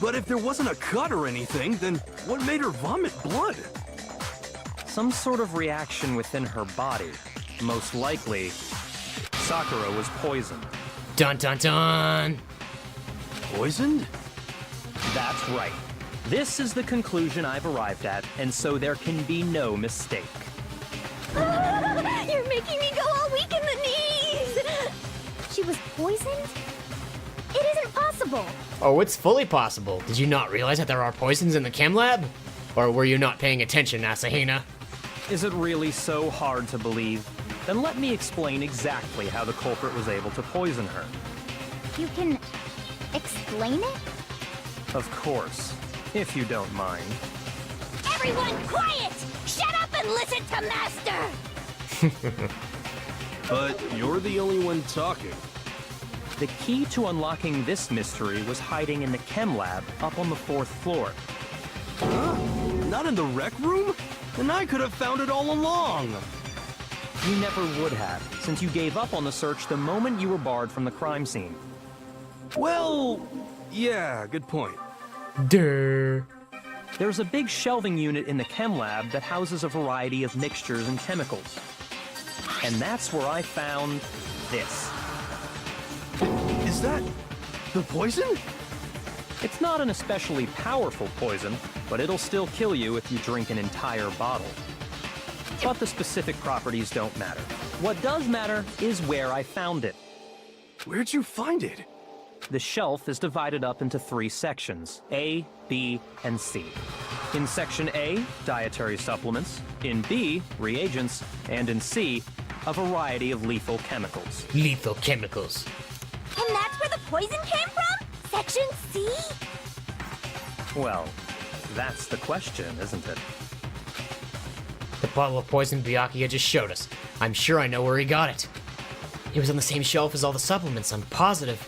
But if there wasn't a cut or anything, then what made her vomit blood? Some sort of reaction within her body. Most likely, Sakura was poisoned. Dun dun dun! Poisoned? That's right. This is the conclusion I've arrived at, and so there can be no mistake. You're making me go all weak in the knees! She was poisoned? It isn't possible. Oh, it's fully possible. Did you not realize that there are poisons in the chem lab? Or were you not paying attention, Asahina? Is it really so hard to believe? Then let me explain exactly how the culprit was able to poison her. You can explain it? Of course, if you don't mind. Everyone quiet! Shut up and listen to Master! But you're the only one talking. The key to unlocking this mystery was hiding in the chem lab up on the 4th floor. Huh? Not in the rec room? Then I could have found it all along. You never would have, since you gave up on the search the moment you were barred from the crime scene. Well, yeah, good point. Durr. There's a big shelving unit in the chem lab that houses a variety of mixtures and chemicals. And that's where I found this. Is that the poison? It's not an especially powerful poison, but it'll still kill you if you drink an entire bottle. But the specific properties don't matter. What does matter is where I found it. Where'd you find it? The shelf is divided up into 3 sections, A, B, and C. In Section A, dietary supplements. In B, reagents. And in C, a variety of lethal chemicals. Lethal chemicals. And that's where the poison came from? Section C? Well, that's the question, isn't it? The bottle of poison Byakuya just showed us. I'm sure I know where he got it. It was on the same shelf as all the supplements, I'm positive.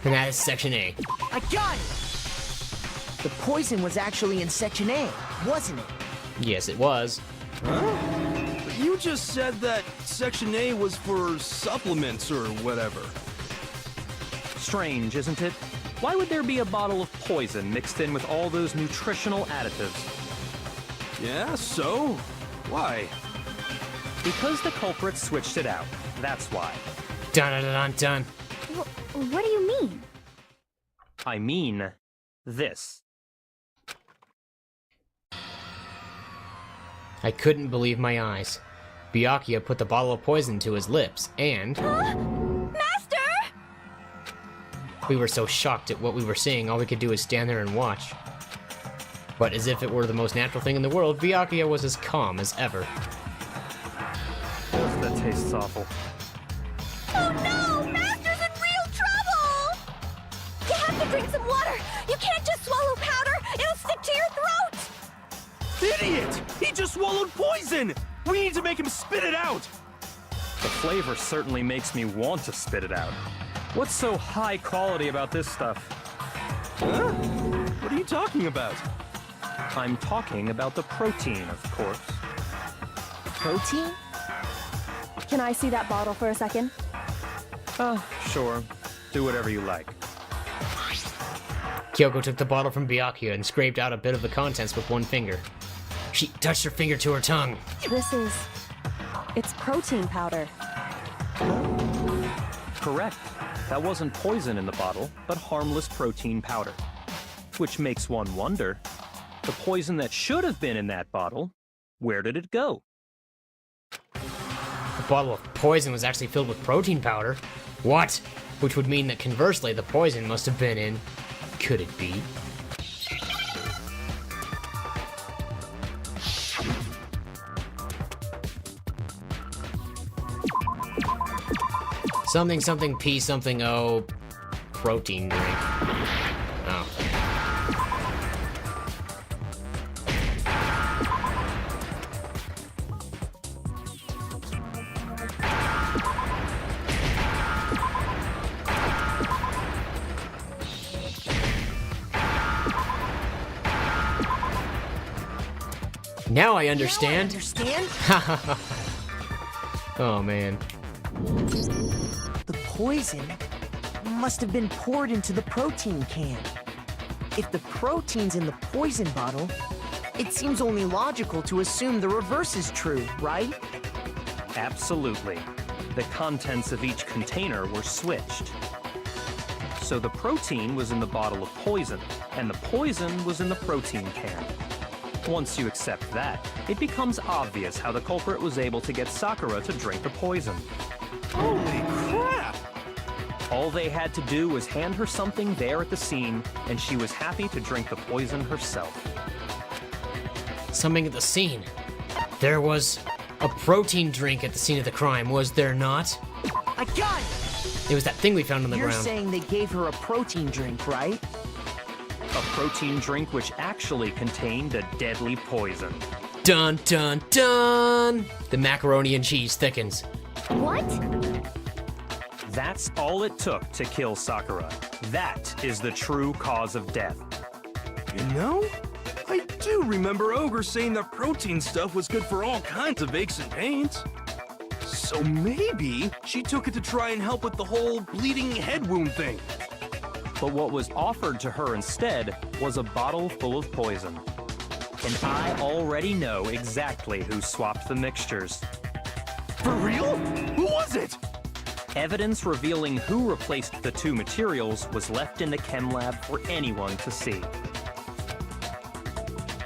And that is Section A. I got it! The poison was actually in Section A, wasn't it? Yes, it was. Huh? You just said that Section A was for supplements or whatever. Strange, isn't it? Why would there be a bottle of poison mixed in with all those nutritional additives? Yeah, so? Why? Because the culprit switched it out. That's why. Dun dun dun dun. What do you mean? I mean, this. I couldn't believe my eyes. Byakuya put the bottle of poison to his lips, and... Master! We were so shocked at what we were seeing, all we could do was stand there and watch. But as if it were the most natural thing in the world, Byakuya was as calm as ever. That tastes awful. Oh no! Master's in real trouble! You have to drink some water! You can't just swallow powder! It'll stick to your throat! Idiot! He just swallowed poison! We need to make him spit it out! The flavor certainly makes me want to spit it out. What's so high quality about this stuff? Huh? What are you talking about? I'm talking about the protein, of course. Protein? Can I see that bottle for a second? Sure. Do whatever you like. Kyoko took the bottle from Byakuya and scraped out a bit of the contents with one finger. She touched her finger to her tongue. It's protein powder. Correct. That wasn't poison in the bottle, but harmless protein powder. Which makes one wonder, the poison that should have been in that bottle, where did it go? The bottle of poison was actually filled with protein powder. What? Which would mean that conversely, the poison must have been in... Could it be? Something something P something O protein drink. Oh. Now I understand. Understand? Oh, man. The poison must have been poured into the protein can. If the protein's in the poison bottle, it seems only logical to assume the reverse is true, right? Absolutely. The contents of each container were switched. So the protein was in the bottle of poison, and the poison was in the protein can. Once you accept that, it becomes obvious how the culprit was able to get Sakura to drink the poison. Holy crap! All they had to do was hand her something there at the scene, and she was happy to drink the poison herself. Something at the scene. There was a protein drink at the scene of the crime, was there not? I got it! It was that thing we found on the You're ground. saying they gave her a protein drink, right? A protein drink which actually contained a deadly poison. Dun, dun, dun! The macaroni and cheese thickens. What? That's all it took to kill Sakura. That is the true cause of death. You know, I do remember Ogre saying that protein stuff was good for all kinds of aches and pains. So maybe she took it to try and help with the whole bleeding head wound thing. But what was offered to her instead was a bottle full of poison. And I already know exactly who swapped the mixtures. For real? Who was it? Evidence revealing who replaced the two materials was left in the chem lab for anyone to see.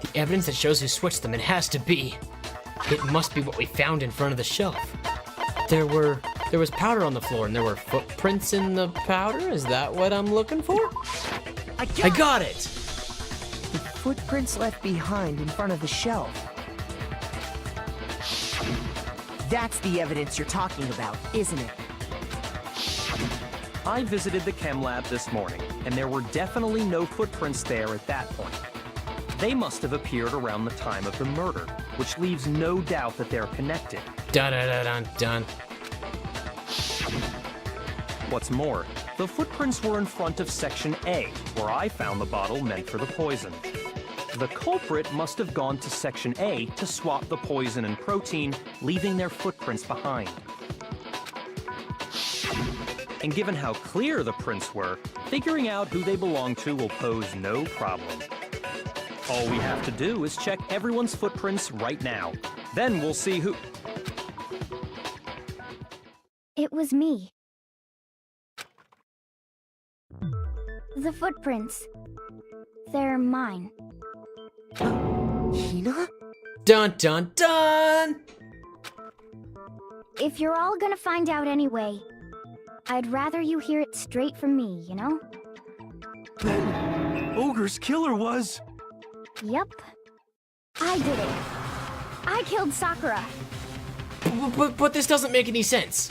The evidence that shows who switched them, it has to be. It must be what we found in front of the shelf. There was powder on the floor, and there were footprints in the powder? Is that what I'm looking for? I got it! The footprints left behind in front of the shelf. That's the evidence you're talking about, isn't it? I visited the chem lab this morning, and there were definitely no footprints there at that point. They must have appeared around the time of the murder, which leaves no doubt that they're connected. Dun dun dun dun dun. What's more, the footprints were in front of Section A, where I found the bottle meant for the poison. The culprit must have gone to Section A to swap the poison and protein, leaving their footprints behind. And given how clear the prints were, figuring out who they belong to will pose no problem. All we have to do is check everyone's footprints right now. Then we'll see who... It was me. The footprints. They're mine. Hina? Dun dun dun! If you're all gonna find out anyway, I'd rather you hear it straight from me, you know? Then Ogre's killer was... Yep. I did it. I killed Sakura. But this doesn't make any sense.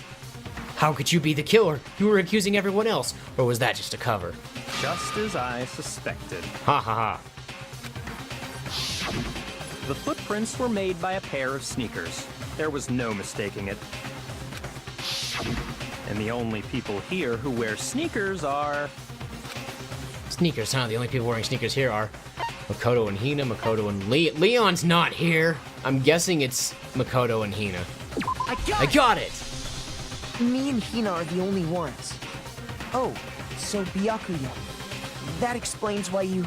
How could you be the killer? You were accusing everyone else, or was that just a cover? Just as I suspected. Ha ha ha. The footprints were made by a pair of sneakers. There was no mistaking it. And the only people here who wear sneakers are... Sneakers, huh? The only people wearing sneakers here are Makoto and Hina, Makoto and Leon's not here. I'm guessing it's Makoto and Hina. I got it! Me and Hina are the only ones. Oh, so Byakuya. That explains why you...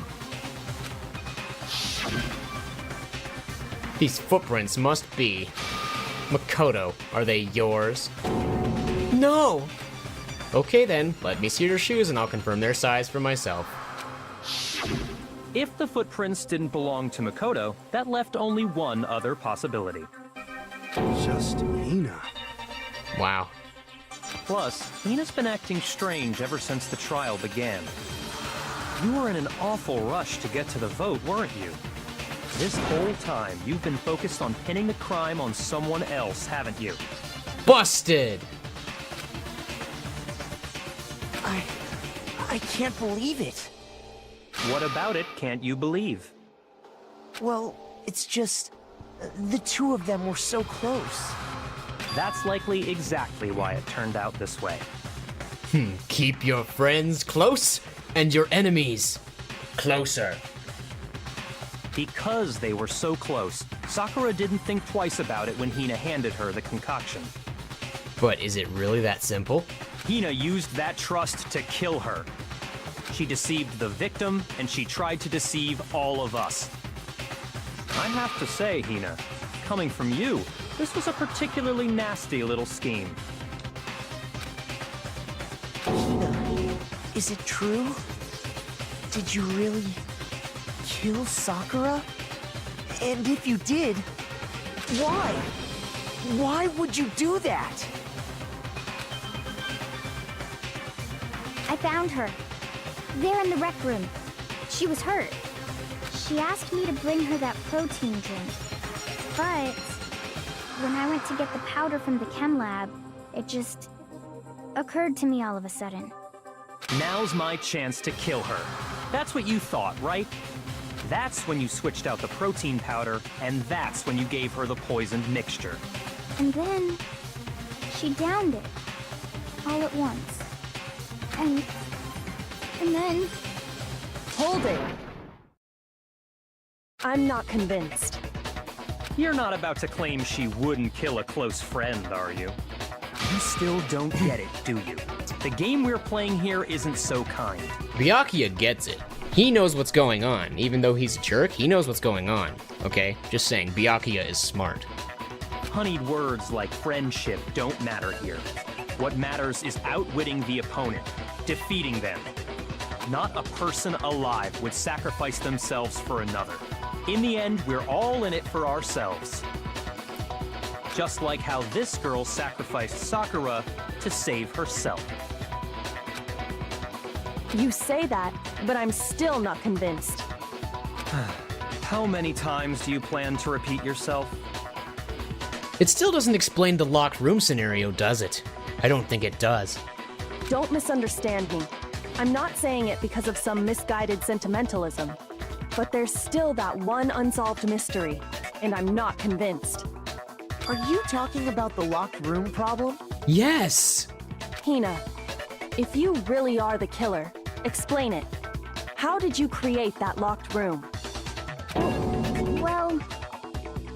These footprints must be... Makoto, are they yours? No! Okay then, let me see your shoes and I'll confirm their size for myself. If the footprints didn't belong to Makoto, that left only one other possibility. Just Hina. Wow. Plus, Hina's been acting strange ever since the trial began. You were in an awful rush to get to the vote, weren't you? This whole time, you've been focused on pinning the crime on someone else, haven't you? Busted! I can't believe it. What about it can't you believe? Well, it's just... the two of them were so close. That's likely exactly why it turned out this way. Keep your friends close and your enemies closer. Because they were so close, Sakura didn't think twice about it when Hina handed her the concoction. But is it really that simple? Hina used that trust to kill her. She deceived the victim, and she tried to deceive all of us. I have to say, Hina, coming from you, this was a particularly nasty little scheme. Hina, is it true? Did you really kill Sakura? And if you did, why? Why would you do that? I found her. There in the rec room. She was hurt. She asked me to bring her that protein drink. But when I went to get the powder from the chem lab, it just occurred to me all of a sudden. Now's my chance to kill her. That's what you thought, right? That's when you switched out the protein powder, and that's when you gave her the poisoned mixture. And then she downed it all at once. And then... Hold it! I'm not convinced. You're not about to claim she wouldn't kill a close friend, are you? You still don't get it, do you? The game we're playing here isn't so kind. Byakuya gets it. He knows what's going on. Even though he's a jerk, he knows what's going on. Okay? Just saying, Byakuya is smart. Honeyed words like friendship don't matter here. What matters is outwitting the opponent, defeating them. Not a person alive would sacrifice themselves for another. In the end, we're all in it for ourselves. Just like how this girl sacrificed Sakura to save herself. You say that, but I'm still not convinced. How many times do you plan to repeat yourself? It still doesn't explain the locked room scenario, does it? I don't think it does. Don't misunderstand me. I'm not saying it because of some misguided sentimentalism. But there's still that one unsolved mystery, and I'm not convinced. Are you talking about the locked room problem? Yes! Hina, if you really are the killer, explain it. How did you create that locked room? Well,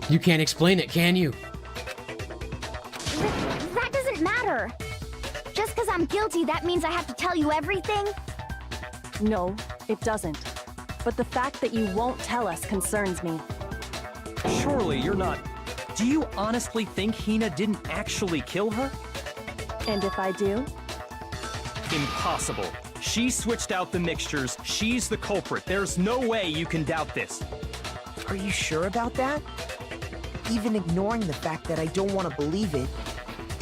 You can't explain it, can you? that doesn't matter. Just because I'm guilty, that means I have to tell you everything? No, it doesn't. But the fact that you won't tell us concerns me. Surely you're not... Do you honestly think Hina didn't actually kill her? And if I do? Impossible. She switched out the mixtures. She's the culprit. There's no way you can doubt this. Are you sure about that? Even ignoring the fact that I don't want to believe it,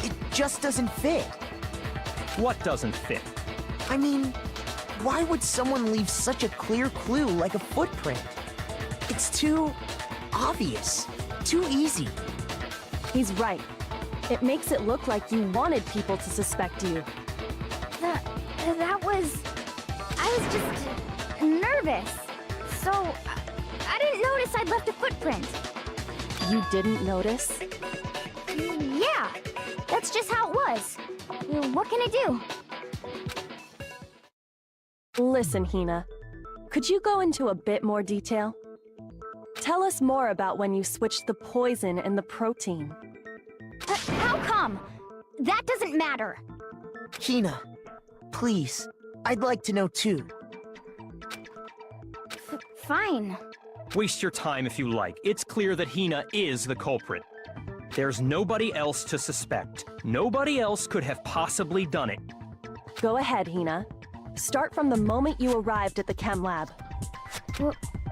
it just doesn't fit. What doesn't fit? I mean, why would someone leave such a clear clue like a footprint? It's too obvious, too easy. He's right. It makes it look like you wanted people to suspect you. That was... I was just nervous. So, I didn't notice I'd left a footprint. You didn't notice? Yeah, that's just how it was. What can I do? Listen, Hina. Could you go into a bit more detail? Tell us more about when you switched the poison and the protein. How come? That doesn't matter. Hina, please, I'd like to know too. Fine. Waste your time if you like. It's clear that Hina is the culprit. There's nobody else to suspect. Nobody else could have possibly done it. Go ahead, Hina. Start from the moment you arrived at the chem lab.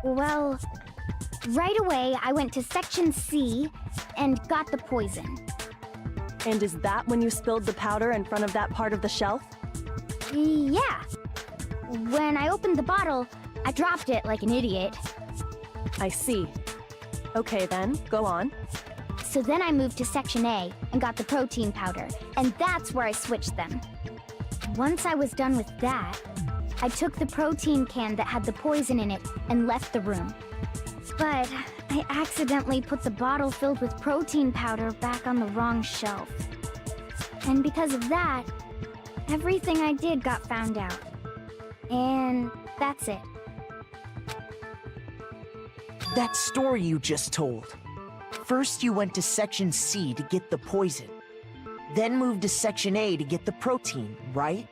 Well, right away I went to Section C and got the poison. And is that when you spilled the powder in front of that part of the shelf? Yeah. When I opened the bottle, I dropped it like an idiot. I see. Okay then, go on. So then I moved to Section A and got the protein powder, and that's where I switched them. Once I was done with that, I took the protein can that had the poison in it and left the room. But I accidentally put the bottle filled with protein powder back on the wrong shelf. And because of that, everything I did got found out. And that's it. That story you just told. First, you went to Section C to get the poison. Then moved to Section A to get the protein, right?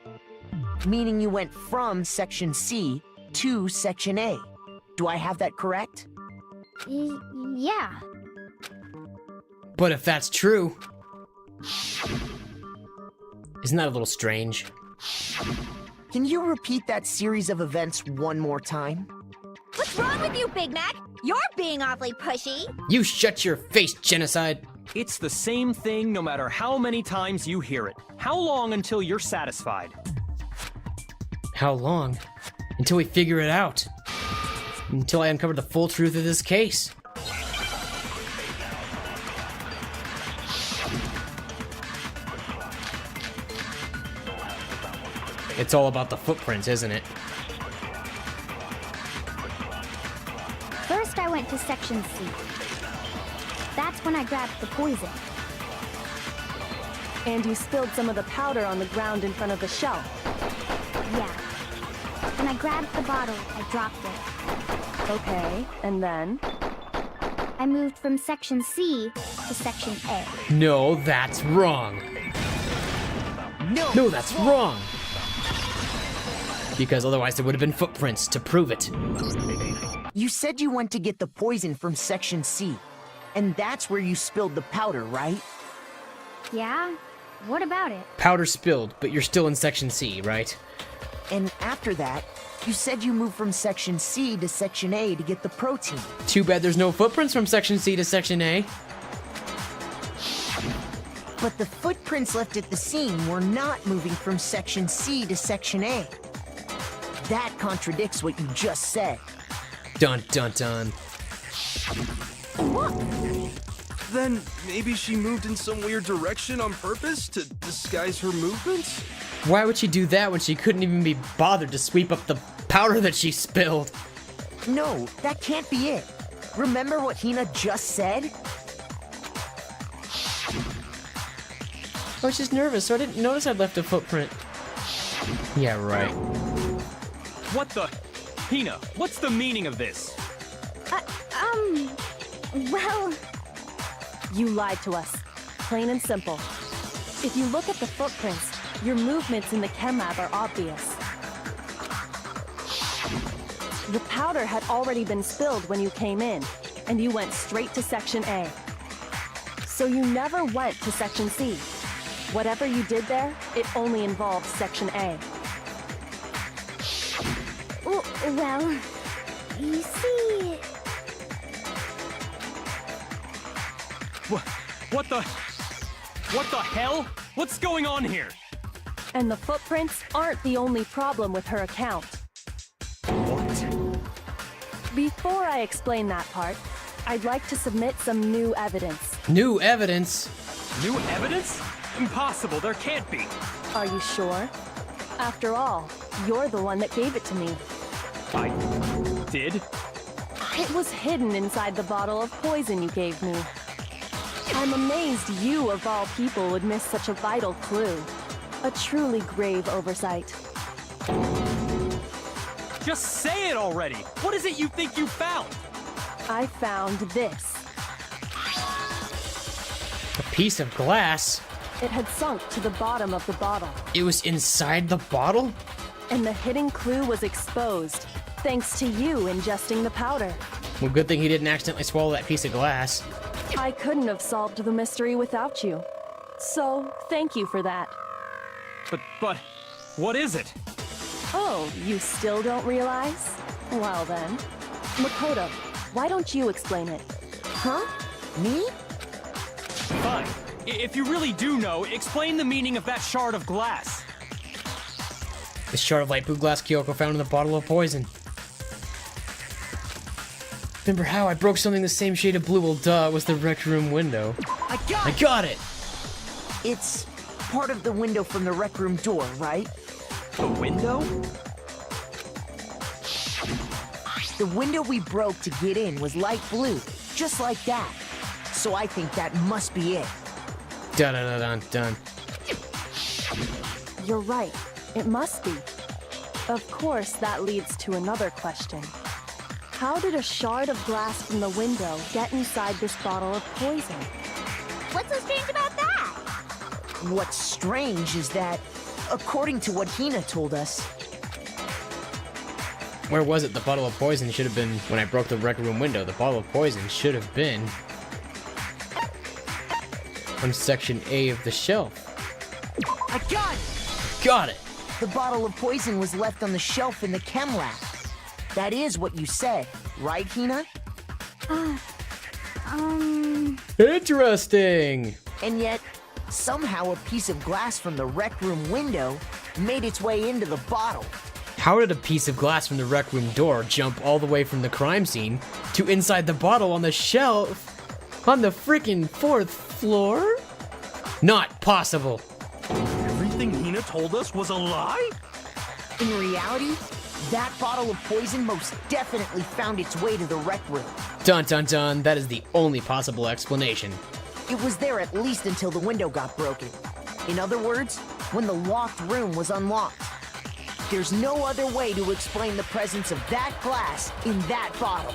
Meaning you went from Section C to Section A. Do I have that correct? Yeah. But if that's true... Isn't that a little strange? Can you repeat that series of events one more time? What's wrong with you, Big Mac? You're being awfully pushy. You shut your face, genocide! It's the same thing no matter how many times you hear it. How long until you're satisfied? How long? Until we figure it out. Until I uncover the full truth of this case. It's all about the footprints, isn't it? First, I went to Section C. That's when I grabbed the poison. And you spilled some of the powder on the ground in front of the shelf. Yeah. When I grabbed the bottle, I dropped it. Okay, and then? I moved from Section C to Section A. No, that's wrong. No, that's wrong. Because otherwise there would have been footprints to prove it. You said you went to get the poison from Section C, and that's where you spilled the powder, right? Yeah? What about it? Powder spilled, but you're still in Section C, right? And after that, you said you moved from Section C to Section A to get the protein. Too bad there's no footprints from Section C to Section A. But the footprints left at the scene were not moving from Section C to Section A. That contradicts what you just said. Dun dun dun. Then maybe she moved in some weird direction on purpose to disguise her movements? Why would she do that when she couldn't even be bothered to sweep up the powder that she spilled? No, that can't be it. Remember what Hina just said? I was just nervous, so I didn't notice I'd left a footprint. Yeah, right. What the? Hina, what's the meaning of this? Well... You lied to us. Plain and simple. If you look at the footprints, your movements in the chem lab are obvious. The powder had already been spilled when you came in, and you went straight to Section A. So you never went to Section C. Whatever you did there, it only involved Section A. Well, you see... What the hell? What's going on here? And the footprints aren't the only problem with her account. What? Before I explain that part, I'd like to submit some new evidence. New evidence? New evidence? Impossible, there can't be. Are you sure? After all, you're the one that gave it to me. I did? It was hidden inside the bottle of poison you gave me. I'm amazed you, of all people, would miss such a vital clue. A truly grave oversight. Just say it already! What is it you think you found? I found this. A piece of glass? It had sunk to the bottom of the bottle, It was inside the bottle? and the hidden clue was exposed, thanks to you ingesting the powder. Well, good thing he didn't accidentally swallow that piece of glass. I couldn't have solved the mystery without you. So, thank you for that. But, what is it? Oh, you still don't realize? Well then. Makoto, why don't you explain it? Huh? Me? Fine. If you really do know, explain the meaning of that shard of glass. The shard of light blue glass Kyoko found in the bottle of poison. Remember how I broke something the same shade of blue? Well, duh, it was the rec room window. I I got it! It's part of the window from the rec room door, right? The window? The window we broke to get in was light blue, just like that. So I think that must be it. Dun dun dun dun. You're right. It must be. Of course, that leads to another question. How did a shard of glass from the window get inside this bottle of poison? What's so strange about that? What's strange is that, according to what Hina told us, Where was it? The bottle of poison should have been when I broke the rec room window. The bottle of poison should have been on section A of the shelf. I got it! Got it! The bottle of poison was left on the shelf in the chem lab. That is what you said, right, Hina? Interesting! And yet, somehow a piece of glass from the rec room window made its way into the bottle. How did a piece of glass from the rec room door jump all the way from the crime scene to inside the bottle on the shelf on the freaking 4th floor? Not possible. Everything Hina told us was a lie? In reality, that bottle of poison most definitely found its way to the rec room. Dun dun dun, that is the only possible explanation. It was there at least until the window got broken. In other words, when the locked room was unlocked. There's no other way to explain the presence of that glass in that bottle.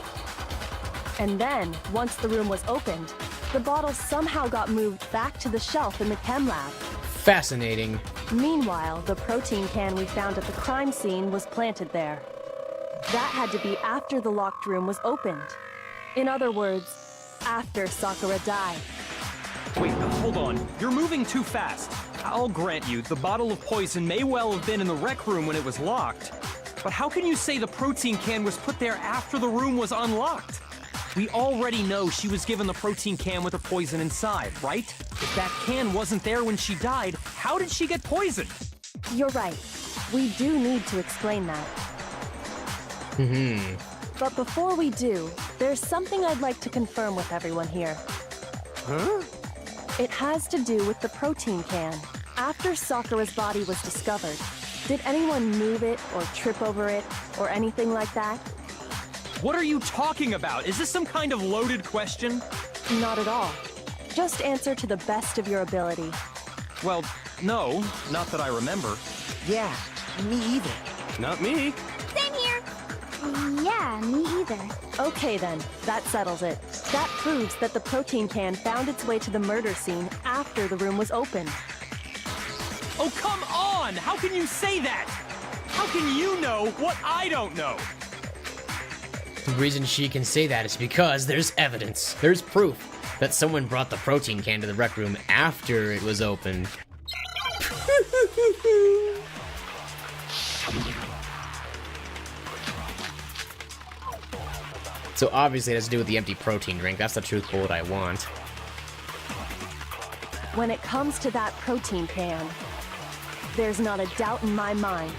And then, once the room was opened, the bottle somehow got moved back to the shelf in the chem lab. Fascinating. Meanwhile, the protein can we found at the crime scene was planted there. That had to be after the locked room was opened. In other words, after Sakura died. Wait, hold on. You're moving too fast. I'll grant you, the bottle of poison may well have been in the rec room when it was locked. But how can you say the protein can was put there after the room was unlocked? We already know she was given the protein can with the poison inside, right? If that can wasn't there when she died, how did she get poisoned? You're right. We do need to explain that. But before we do, there's something I'd like to confirm with everyone here. Huh? It has to do with the protein can. After Sakura's body was discovered, did anyone move it or trip over it or anything like that? What are you talking about? Is this some kind of loaded question? Not at all. Just answer to the best of your ability. Well, no, not that I remember. Yeah, me either. Not me. Same here. Yeah, me either. Okay then, that settles it. That proves that the protein can found its way to the murder scene after the room was opened. Oh, come on! How can you say that? How can you know what I don't know? The reason she can say that is because there's evidence. There's proof that someone brought the protein can to the rec room after it was opened. So obviously it has to do with the empty protein drink. That's the truth bullet I want. When it comes to that protein can, there's not a doubt in my mind.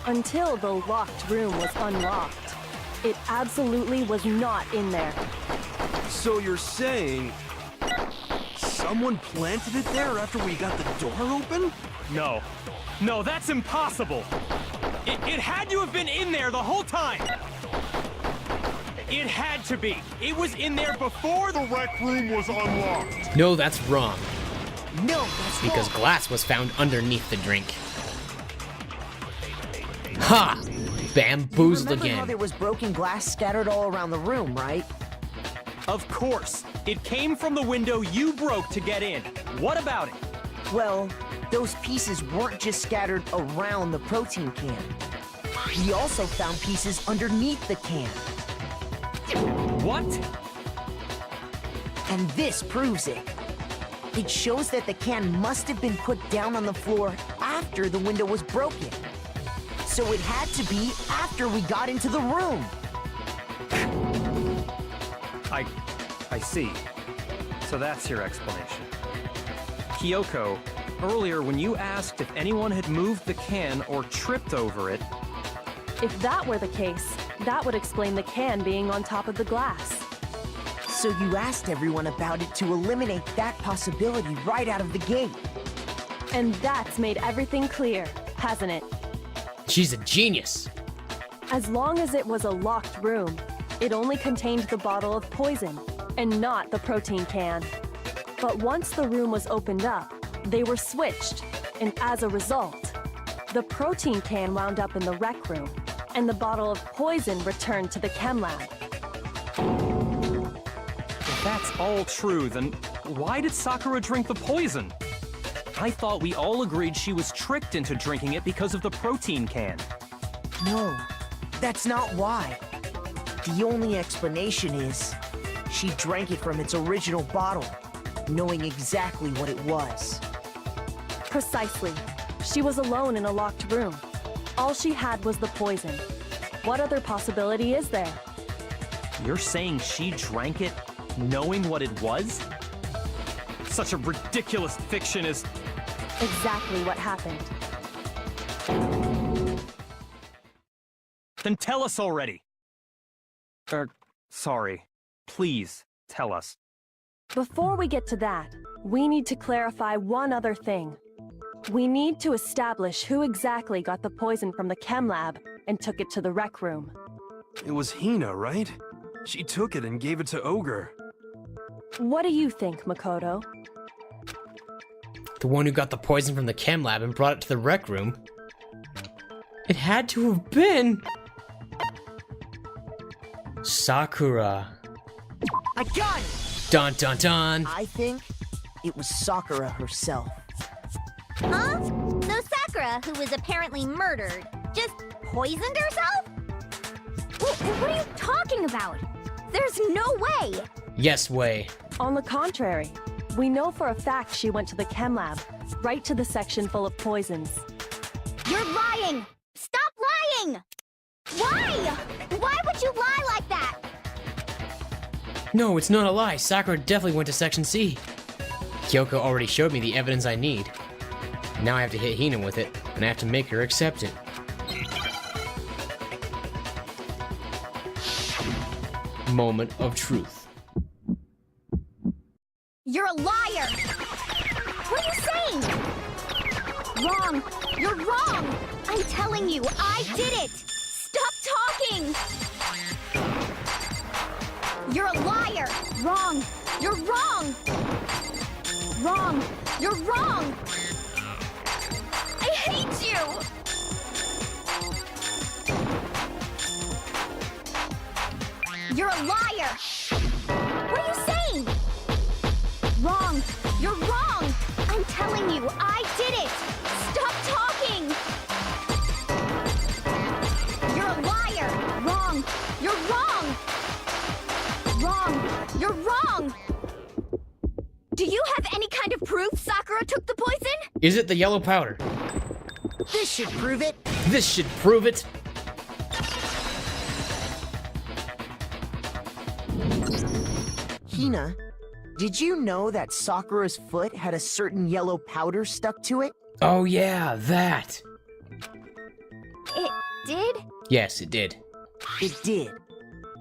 Until the locked room was unlocked, it absolutely was not in there. So you're saying someone planted it there after we got the door open? No. No, that's impossible! It had to have been in there the whole time! It had to be! It was in there before the rec room was unlocked! No, that's wrong. No, that's Because wrong. glass was found underneath the drink. Ha! Bamboozled Remember how again. there was broken glass scattered all around the room, right? Of course! It came from the window you broke to get in. What about it? Well, those pieces weren't just scattered around the protein can. We also found pieces underneath the can. What? And this proves it. It shows that the can must have been put down on the floor after the window was broken. So it had to be after we got into the room. I see. So that's your explanation. Kyoko, earlier when you asked if anyone had moved the can or tripped over it, If that were the case, that would explain the can being on top of the glass. So you asked everyone about it to eliminate that possibility right out of the gate. And that's made everything clear, hasn't it? She's a genius. As long as it was a locked room, it only contained the bottle of poison, and not the protein can. But once the room was opened up, they were switched, and as a result, the protein can wound up in the rec room, and the bottle of poison returned to the chem lab. If that's all true, then why did Sakura drink the poison? I thought we all agreed she was tricked into drinking it because of the protein can. No, that's not why. The only explanation is she drank it from its original bottle, knowing exactly what it was. Precisely. She was alone in a locked room. All she had was the poison. What other possibility is there? You're saying she drank it knowing what it was? Such a ridiculous fiction is... Exactly what happened. Then tell us already! Sorry. Please, tell us. Before we get to that, we need to clarify one other thing. We need to establish who exactly got the poison from the chem lab and took it to the rec room. It was Hina, right? She took it and gave it to Ogre. What do you think, Makoto? The one who got the poison from the chem lab and brought it to the rec room. It had to have been... Sakura. I got it! Dun dun dun! I think it was Sakura herself. Huh? So Sakura, who was apparently murdered, just poisoned herself? What are you talking about? There's no way! Yes, way. On the contrary, we know for a fact she went to the chem lab, right to the section full of poisons. You're lying! Stop lying! Why? Why would you lie like that? No, it's not a lie. Sakura definitely went to Section C. Kyoko already showed me the evidence I need. Now I have to hit Hina with it, and I have to make her accept it. Moment of truth. You're a liar! What are you saying? Wrong! You're wrong! I'm telling you, I did it! Stop talking! You're a liar! Wrong! You're wrong! Wrong! You're wrong! I hate you! You're a liar! What are you saying? Wrong! You're wrong! I'm telling you, I did it! Stop talking! You're a liar! Wrong! You're wrong! Wrong! You're wrong! Do you have any kind of proof Sakura took the poison? Is it the yellow powder? This should prove it. This should prove it. Hina, did you know that Sakura's foot had a certain yellow powder stuck to it? Oh yeah, that. It did? Yes, it did. It did.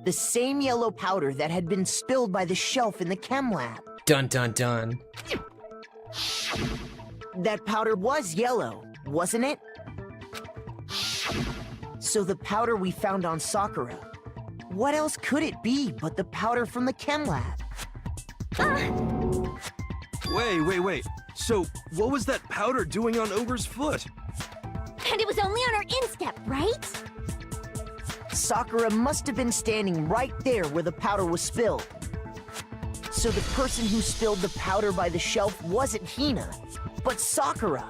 The same yellow powder that had been spilled by the shelf in the chem lab. Dun dun dun. That powder was yellow, wasn't it? So the powder we found on Sakura, what else could it be but the powder from the chem lab? Wait. So, what was that powder doing on Ogre's foot? And it was only on her instep, right? Sakura must have been standing right there where the powder was spilled. So the person who spilled the powder by the shelf wasn't Hina, but Sakura.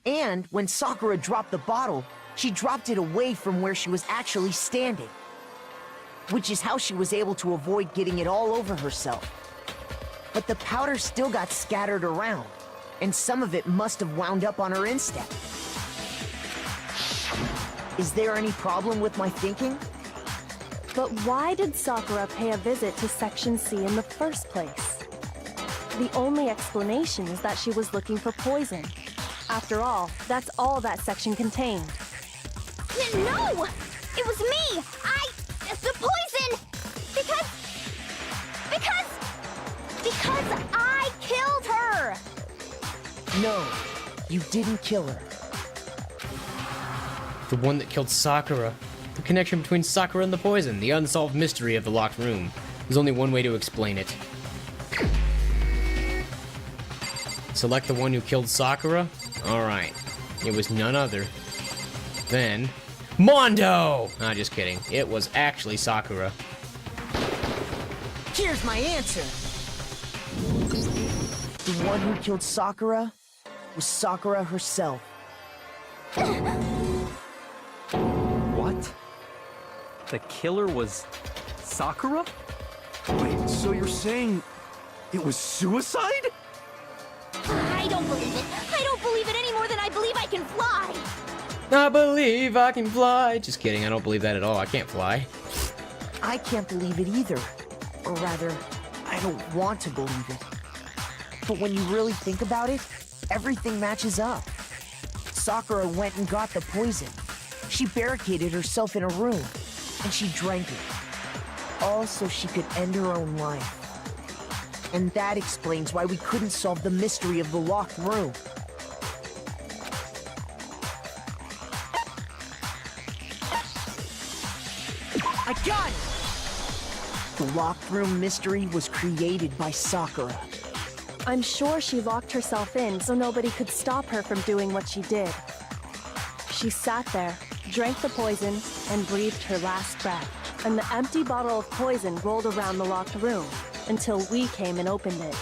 And when Sakura dropped the bottle, she dropped it away from where she was actually standing. Which is how she was able to avoid getting it all over herself. But the powder still got scattered around, and some of it must have wound up on her instep. Is there any problem with my thinking? But why did Sakura pay a visit to Section C in the first place? The only explanation is that she was looking for poison. After all, that's all that section contained. No! It was me! The poison! Because I killed her! No, you didn't kill her. The one that killed Sakura. The connection between Sakura and the poison. The unsolved mystery of the locked room. There's only one way to explain it. Select the one who killed Sakura? Alright. It was none other than Mondo! Ah, just kidding. It was actually Sakura. Here's my answer. The one who killed Sakura was Sakura herself. What? The killer was Sakura? Wait, so you're saying it was suicide? I don't believe it. I don't believe it any more than I believe I can fly. I believe I can fly. Just kidding, I don't believe that at all. I can't fly. I can't believe it either. Or rather, I don't want to believe it. But when you really think about it, everything matches up. Sakura went and got the poison. She barricaded herself in a room, and she drank it. All so she could end her own life. And that explains why we couldn't solve the mystery of the locked room. I got it! The locked room mystery was created by Sakura. I'm sure she locked herself in so nobody could stop her from doing what she did. She sat there, drank the poison, and breathed her last breath. And the empty bottle of poison rolled around the locked room until we came and opened it.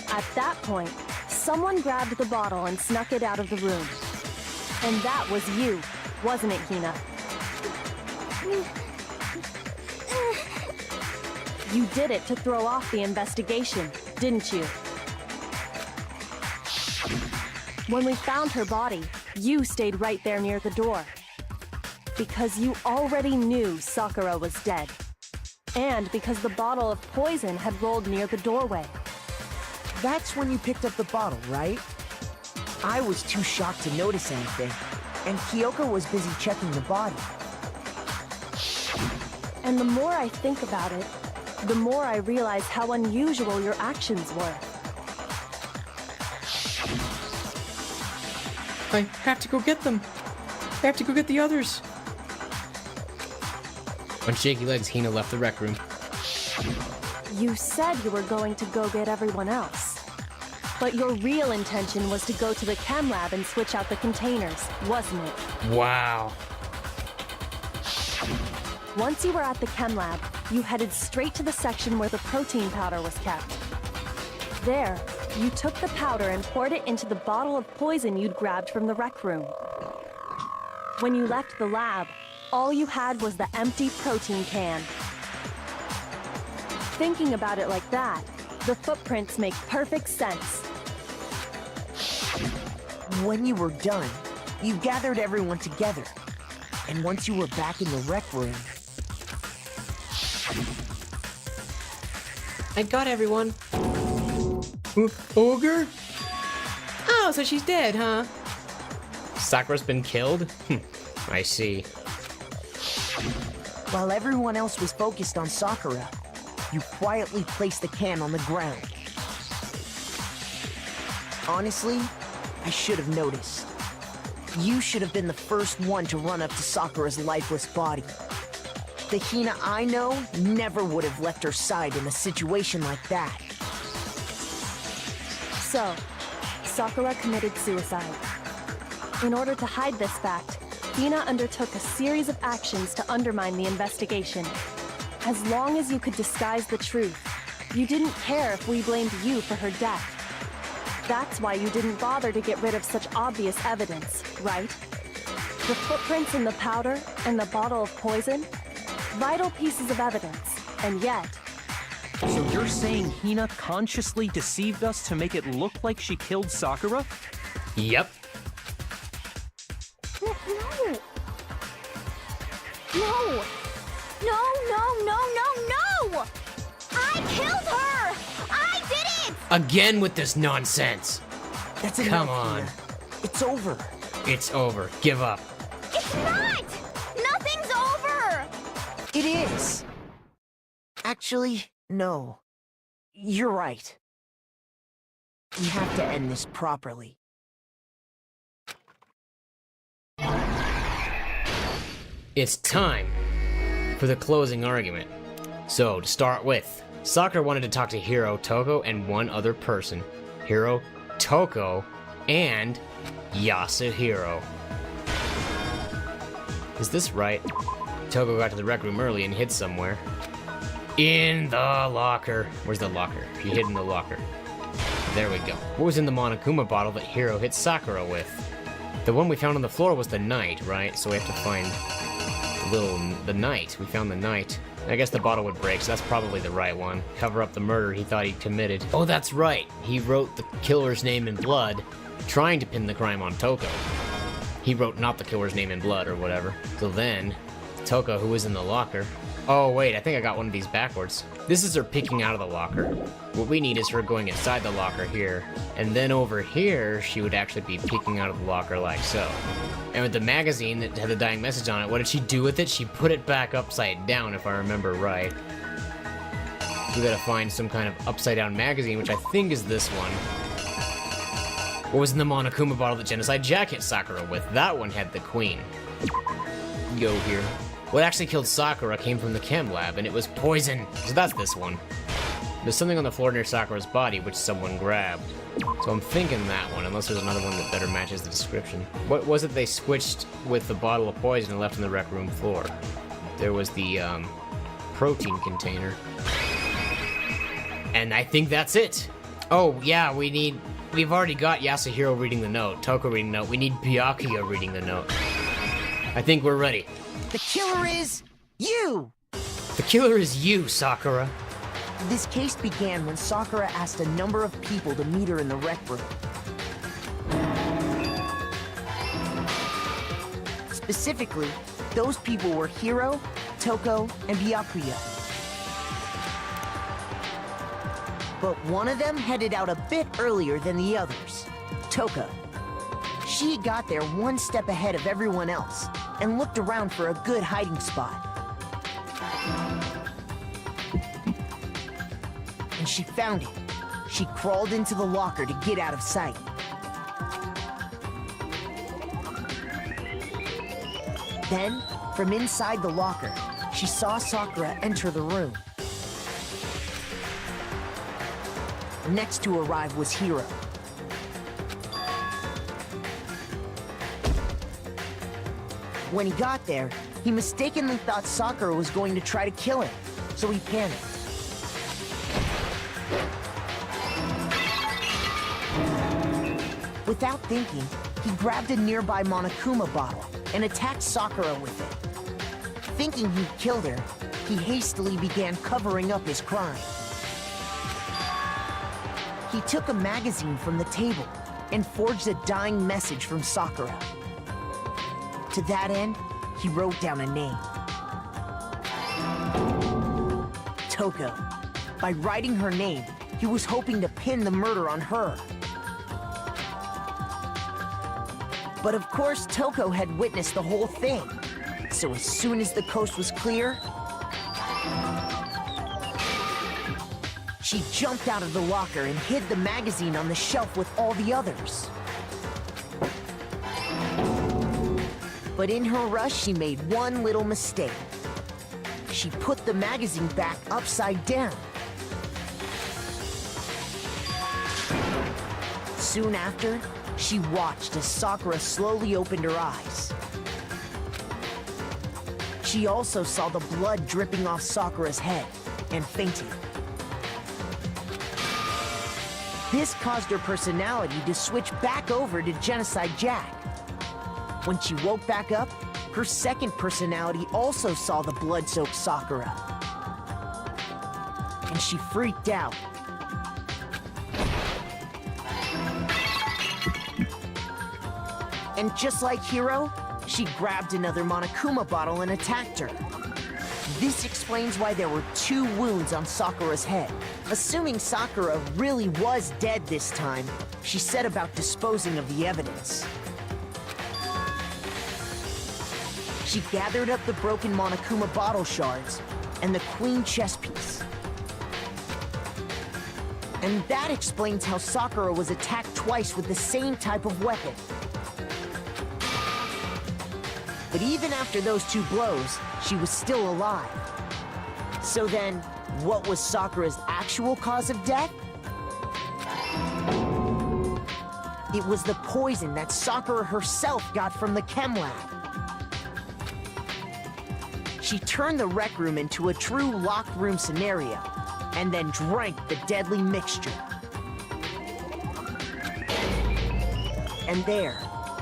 At that point, someone grabbed the bottle and snuck it out of the room. And that was you, wasn't it, Hina? You did it to throw off the investigation, didn't you? When we found her body, you stayed right there near the door. Because you already knew Sakura was dead. And because the bottle of poison had rolled near the doorway. That's when you picked up the bottle, right? I was too shocked to notice anything, and Kyoko was busy checking the body. And the more I think about it, the more I realize how unusual your actions were. I have to go get them. I have to go get the others. On shaky legs, Hina left the rec room. You said you were going to go get everyone else. But your real intention was to go to the chem lab and switch out the containers, wasn't it? Wow. Once you were at the chem lab, you headed straight to the section where the protein powder was kept. There, you took the powder and poured it into the bottle of poison you'd grabbed from the rec room. When you left the lab, all you had was the empty protein can. Thinking about it like that, the footprints make perfect sense. When you were done, you gathered everyone together. And once you were back in the rec room... I got everyone. Ogre? Oh, so she's dead, huh? Sakura's been killed? I see. While everyone else was focused on Sakura, you quietly placed the can on the ground. Honestly, I should have noticed. You should have been the first one to run up to Sakura's lifeless body. The Hina I know never would have left her side in a situation like that. So, Sakura committed suicide. In order to hide this fact, Hina undertook a series of actions to undermine the investigation. As long as you could disguise the truth, you didn't care if we blamed you for her death. That's why you didn't bother to get rid of such obvious evidence, right? The footprints in the powder and the bottle of poison? Vital pieces of evidence, and yet... So you're saying Hina consciously deceived us to make it look like she killed Sakura? Yep. No! No! No, no, no, no, no! I killed her! I did it! Again with this nonsense. That's enough, Come on. Hina. It's over. It's over. Give up. It's not! Nothing's over! It is. Actually, no. You're right. We have to end this properly. It's time for the closing argument. So, to start with, Sakura wanted to talk to Hiro, Toko, and one other person. Hiro, Toko, and Yasuhiro. Is this right? Toko got to the rec room early and hid somewhere. In the locker. Where's the locker? She hid in the locker. There we go. What was in the Monokuma bottle that Hiro hit Sakura with? The one we found on the floor was the knight, right? So we have to find the knight. We found the knight. I guess the bottle would break, so that's probably the right one. Cover up the murder he thought he'd committed. Oh, that's right. He wrote the killer's name in blood, trying to pin the crime on Toko. He wrote not the killer's name in blood or whatever. So then, Toko, who was in the locker... Oh, wait, I think I got one of these backwards. This is her peeking out of the locker. What we need is her going inside the locker here. And then over here, she would actually be peeking out of the locker like so. And with the magazine that had the dying message on it, what did she do with it? She put it back upside down, if I remember right. We gotta find some kind of upside down magazine, which I think is this one. What was in the Monokuma bottle that Genocide Jack hit Sakura with? That one had the queen. Go here. What actually killed Sakura came from the chem lab, and it was poison. So that's this one. There's something on the floor near Sakura's body, which someone grabbed. So I'm thinking that one, unless there's another one that better matches the description. What was it they switched with the bottle of poison and left on the rec room floor? There was the, protein container. And I think that's it. Oh, yeah, we've already got Yasuhiro reading the note, Toko reading the note. We need Byakuya reading the note. I think we're ready. The killer is you! The killer is you, Sakura. This case began when Sakura asked a number of people to meet her in the rec room. Specifically, those people were Hiro, Toko, and Byakuya. But one of them headed out a bit earlier than the others, Toko. She got there one step ahead of everyone else and looked around for a good hiding spot. And she found it. She crawled into the locker to get out of sight. Then, from inside the locker, she saw Sakura enter the room. Next to arrive was Hiro. When he got there, he mistakenly thought Sakura was going to try to kill him, so he panicked. Without thinking, he grabbed a nearby Monokuma bottle and attacked Sakura with it. Thinking he'd killed her, he hastily began covering up his crime. He took a magazine from the table and forged a dying message from Sakura. To that end, he wrote down a name. Toko. By writing her name, he was hoping to pin the murder on her. But of course, Toko had witnessed the whole thing. So as soon as the coast was clear, she jumped out of the locker and hid the magazine on the shelf with all the others. But in her rush, she made one little mistake. She put the magazine back upside down. Soon after, she watched as Sakura slowly opened her eyes. She also saw the blood dripping off Sakura's head and fainted. This caused her personality to switch back over to Genocide Jack. When she woke back up, her second personality also saw the blood-soaked Sakura. And she freaked out. And just like Hiro, she grabbed another Monokuma bottle and attacked her. This explains why there were 2 wounds on Sakura's head. Assuming Sakura really was dead this time, she set about disposing of the evidence. She gathered up the broken Monokuma bottle shards and the queen chess piece. And that explains how Sakura was attacked twice with the same type of weapon. But even after those 2 blows, she was still alive. So then, what was Sakura's actual cause of death? It was the poison that Sakura herself got from the chem lab. She turned the rec room into a true locked room scenario, and then drank the deadly mixture. And there,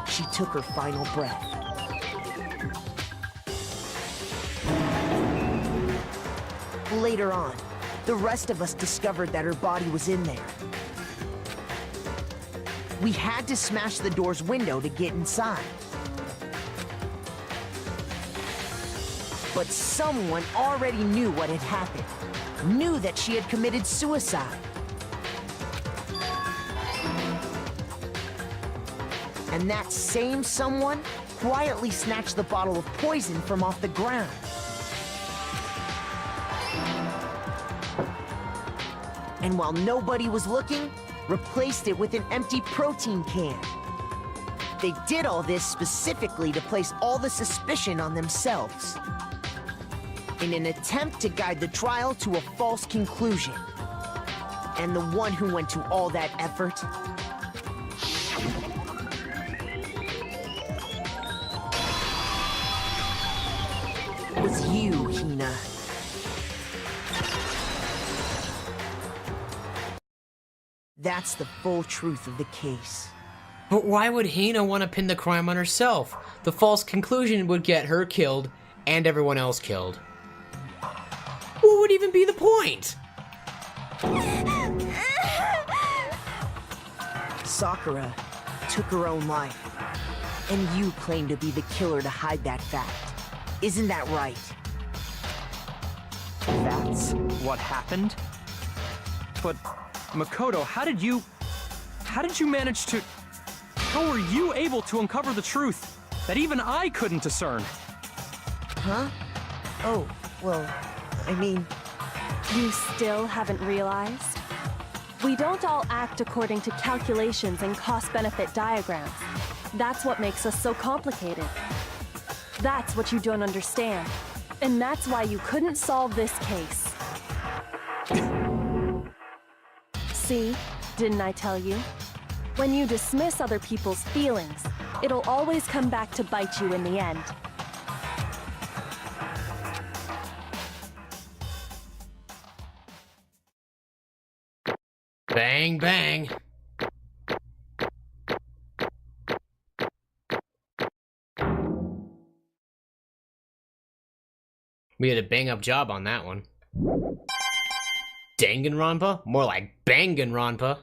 she took her final breath. Later on, the rest of us discovered that her body was in there. We had to smash the door's window to get inside. But someone already knew what had happened, knew that she had committed suicide. And that same someone quietly snatched the bottle of poison from off the ground. And while nobody was looking, replaced it with an empty protein can. They did all this specifically to place all the suspicion on themselves, in an attempt to guide the trial to a false conclusion. And the one who went to all that effort was you, Hina. That's the full truth of the case. But why would Hina want to pin the crime on herself? The false conclusion would get her killed and everyone else killed. What would even be the point? Sakura took her own life, and you claim to be the killer to hide that fact. Isn't that right? That's what happened? But, Makoto, how did you manage to... How were you able to uncover the truth that even I couldn't discern? Huh? Oh, well, I mean... You still haven't realized? We don't all act according to calculations and cost-benefit diagrams. That's what makes us so complicated. That's what you don't understand. And that's why you couldn't solve this case. See? Didn't I tell you? When you dismiss other people's feelings, it'll always come back to bite you in the end. Bang, bang. We had a bang-up job on that one. Danganronpa? More like Banganronpa.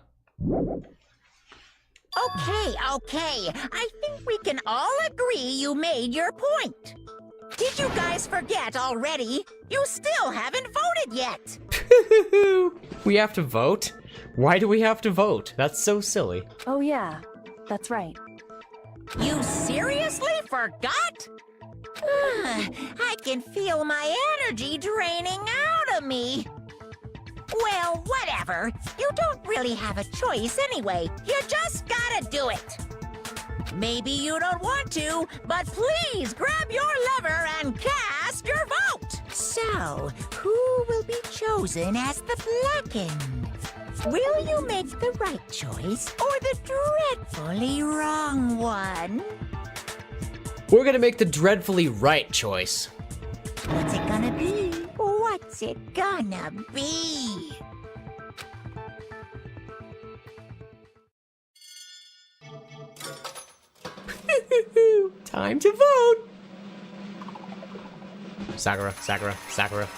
Okay. I think we can all agree you made your point. Did you guys forget already? You still haven't voted yet. We have to vote? Why do we have to vote? That's so silly. Oh yeah, that's right. You seriously forgot? I can feel my energy draining out of me. Well, whatever. You don't really have a choice anyway. You just gotta do it. Maybe you don't want to, but please grab your lever and cast your vote. So, who will be chosen as the blackened? Will you make the right choice or the dreadfully wrong one? We're gonna make the dreadfully right choice. What's it gonna be? What's it gonna be? Time to vote! Sakura.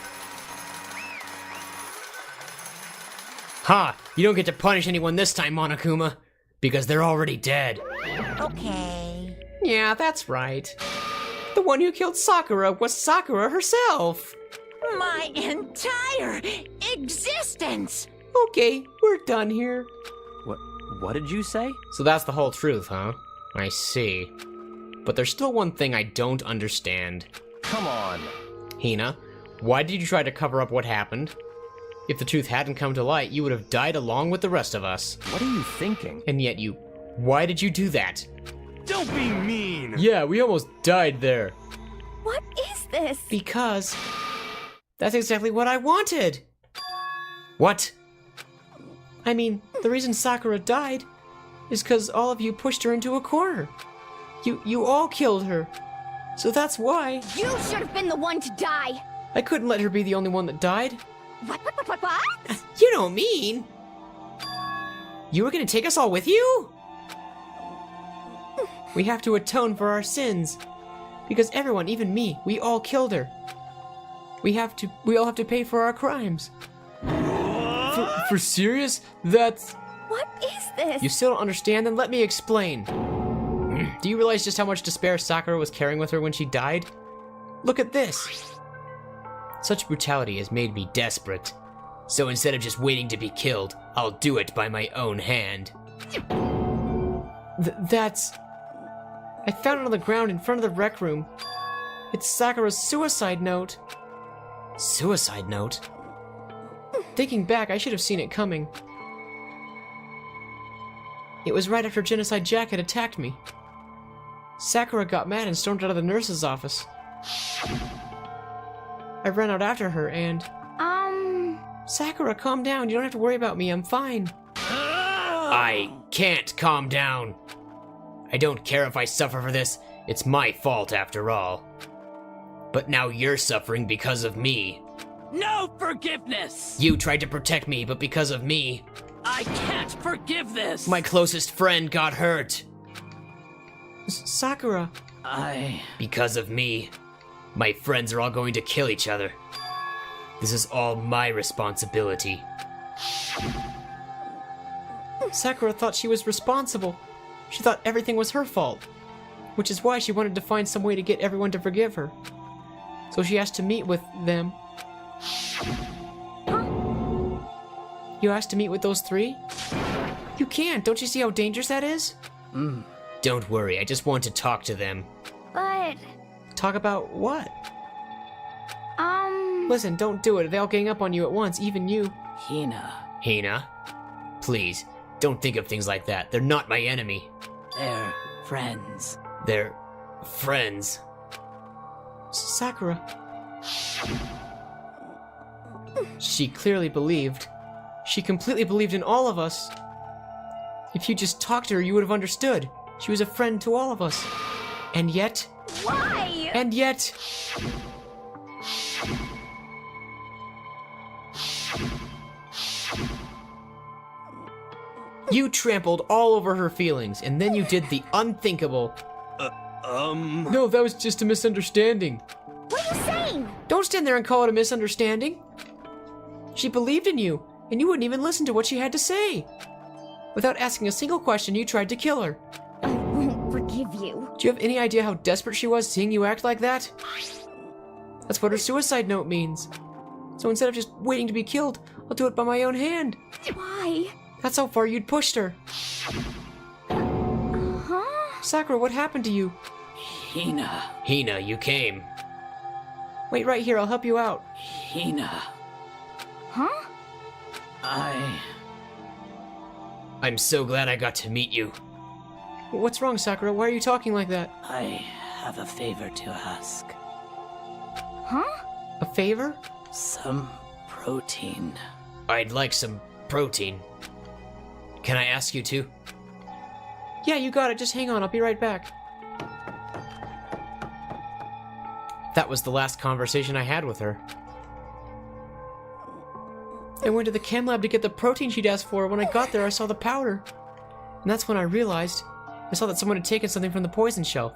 Ha! You don't get to punish anyone this time, Monokuma, because they're already dead. Okay. Yeah, that's right. The one who killed Sakura was Sakura herself. My entire existence! Okay, we're done here. What did you say? So that's the whole truth, huh? I see. But there's still one thing I don't understand. Come on. Hina, why did you try to cover up what happened? If the truth hadn't come to light, you would have died along with the rest of us. What are you thinking? And yet why did you do that? Don't be mean! Yeah, we almost died there. What is this? Because that's exactly what I wanted. What? I mean, the reason Sakura died is because all of you pushed her into a corner. You all killed her. So that's why. You should have been the one to die. I couldn't let her be the only one that died. What? You don't mean. You were gonna take us all with you? We have to atone for our sins. Because everyone, even me, we all killed her. We all have to pay for our crimes. For serious? That's... What is this? You still don't understand? Then let me explain. Do you realize just how much despair Sakura was carrying with her when she died? Look at this. Such brutality has made me desperate. So instead of just waiting to be killed, I'll do it by my own hand. That's... I found it on the ground in front of the rec room. It's Sakura's suicide note. Suicide note? Thinking back, I should have seen it coming. It was right after Genocide Jack had attacked me. Sakura got mad and stormed out of the nurse's office. I ran out after her and... Sakura, calm down. You don't have to worry about me. I'm fine. I can't calm down. I don't care if I suffer for this. It's my fault after all. But now you're suffering because of me. No forgiveness! You tried to protect me, but because of me... I can't forgive this! My closest friend got hurt. Sakura. Because of me, my friends are all going to kill each other. This is all my responsibility. Sakura thought she was responsible. She thought everything was her fault, which is why she wanted to find some way to get everyone to forgive her. So she asked to meet with them. You asked to meet with those three? You can't. Don't you see how dangerous that is? Don't worry. I just want to talk to them. But... Talk about what? Listen, don't do it. They all gang up on you at once, even you. Hina? Please, don't think of things like that. They're not my enemy. They're friends. They're friends. Sakura. She clearly believed. She completely believed in all of us. If you just talked to her, you would have understood. She was a friend to all of us. And yet... Why? And yet... You trampled all over her feelings, and then you did the unthinkable. No, that was just a misunderstanding. What are you saying? Don't stand there and call it a misunderstanding. She believed in you, and you wouldn't even listen to what she had to say. Without asking a single question, you tried to kill her. I won't forgive you. Do you have any idea how desperate she was seeing you act like that? That's what her suicide note means. So instead of just waiting to be killed, I'll do it by my own hand. Why? That's how far you'd pushed her. Huh? Sakura, what happened to you? Hina. Hina, you came. Wait right here, I'll help you out. Hina. Huh? I'm so glad I got to meet you. What's wrong, Sakura? Why are you talking like that? I have a favor to ask. Huh? A favor? Some protein. I'd like some protein. Can I ask you to? Yeah, you got it. Just hang on. I'll be right back. That was the last conversation I had with her. I went to the chem lab to get the protein she'd asked for. When I got there, I saw the powder. And that's when I realized. I saw that someone had taken something from the poison shelf.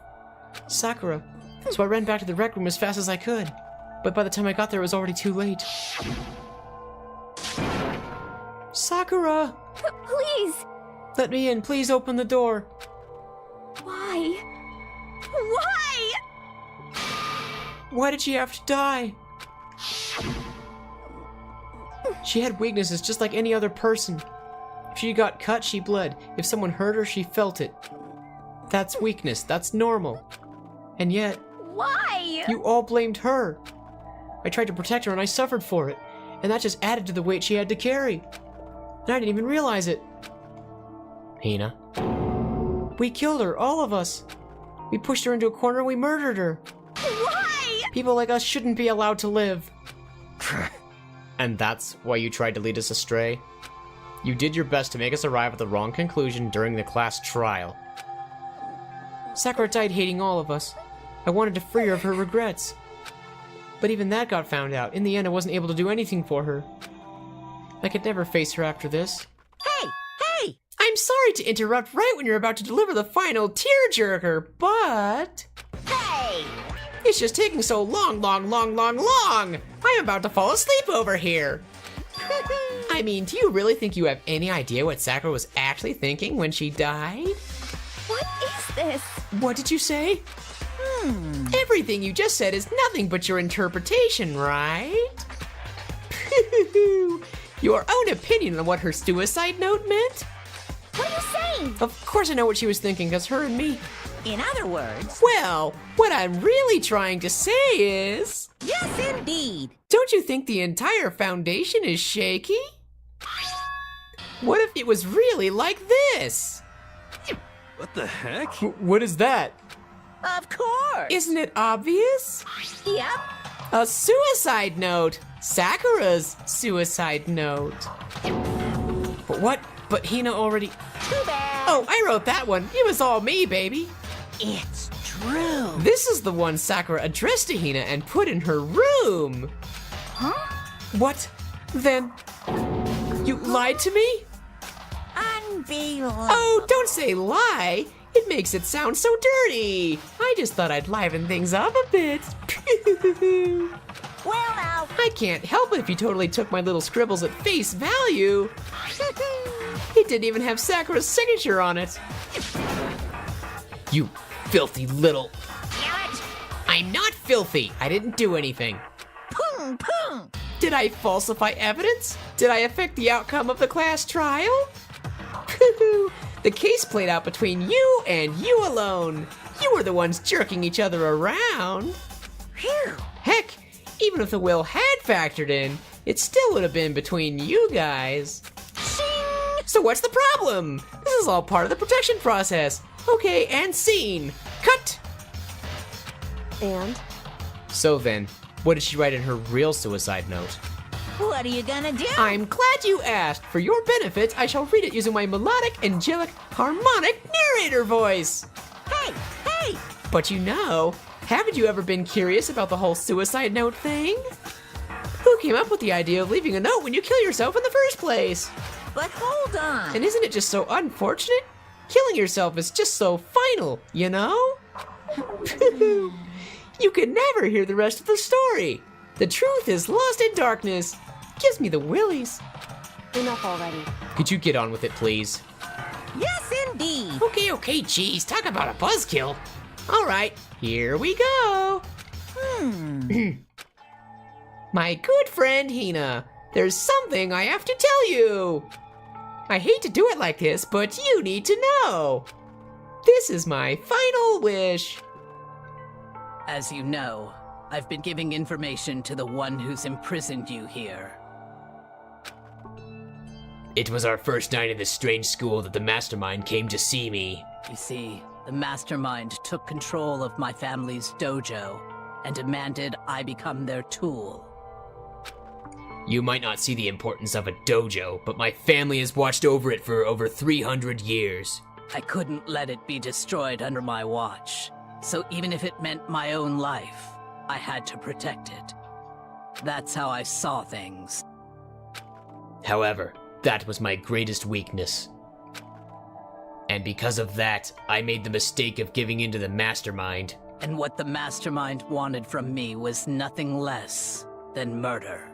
Sakura. So I ran back to the rec room as fast as I could. But by the time I got there, it was already too late. Sakura! Please! Let me in. Please open the door. Why? Why? Why did she have to die? She had weaknesses just like any other person. If she got cut, she bled. If someone hurt her, she felt it. That's weakness. That's normal. And yet... Why? You all blamed her. I tried to protect her and I suffered for it. And that just added to the weight she had to carry. And I didn't even realize it. Hina. We killed her, all of us. We pushed her into a corner and we murdered her. Why? People like us shouldn't be allowed to live. And that's why you tried to lead us astray? You did your best to make us arrive at the wrong conclusion during the class trial. Sakura died hating all of us. I wanted to free her of her regrets. But even that got found out. In the end, I wasn't able to do anything for her. I could never face her after this. Hey, hey! I'm sorry to interrupt right when you're about to deliver the final tearjerker, but... Hey! It's just taking so long. I'm about to fall asleep over here. I mean, do you really think you have any idea what Sakura was actually thinking when she died? What is this? What did you say? Everything you just said is nothing but your interpretation, right? Your own opinion on what her suicide note meant? What are you saying? Of course I know what she was thinking, because her and me. In other words, Well, what I'm really trying to say is... yes, indeed. Don't you think the entire foundation is shaky? What if it was really like this? What the heck? What is that? Of course. Isn't it obvious? Yep. A suicide note. Sakura's suicide note. But what? But Hina already... Too bad. Oh, I wrote that one. It was all me, baby. It's true. This is the one Sakura addressed to Hina and put in her room. Huh? What? Then... You lied to me? Unbelievable. Oh, don't say lie. It makes it sound so dirty. I just thought I'd liven things up a bit. Well, now. I can't help it if you totally took my little scribbles at face value. It didn't even have Sakura's signature on it. You filthy little... Damn it. I'm not filthy. I didn't do anything. Poom, poom. Did I falsify evidence? Did I affect the outcome of the class trial? The case played out between you and you alone. You were the ones jerking each other around. Phew. Heck, even if the will had factored in, it still would have been between you guys. So what's the problem? This is all part of the protection process. Okay, and scene. Cut! And? So then, what did she write in her real suicide note? What are you gonna do? I'm glad you asked. For your benefit, I shall read it using my melodic, angelic, harmonic narrator voice. Hey, hey. But you know, haven't you ever been curious about the whole suicide note thing? Who came up with the idea of leaving a note when you kill yourself in the first place? But hold on. And isn't it just so unfortunate? Killing yourself is just so final, you know? You can never hear the rest of the story. The truth is lost in darkness. Gives me the willies. Enough already. Could you get on with it, please? Yes, indeed. Okay, geez, talk about a buzzkill. All right, here we go. My good friend Hina, there's something I have to tell you. I hate to do it like this, but you need to know. This is my final wish. As you know, I've been giving information to the one who's imprisoned you here. It was our first night in this strange school that the mastermind came to see me. You see, the mastermind took control of my family's dojo and demanded I become their tool. You might not see the importance of a dojo, but my family has watched over it for over 300 years. I couldn't let it be destroyed under my watch, so even if it meant my own life, I had to protect it. That's how I saw things. However, that was my greatest weakness. And because of that, I made the mistake of giving in to the mastermind. And what the mastermind wanted from me was nothing less than murder.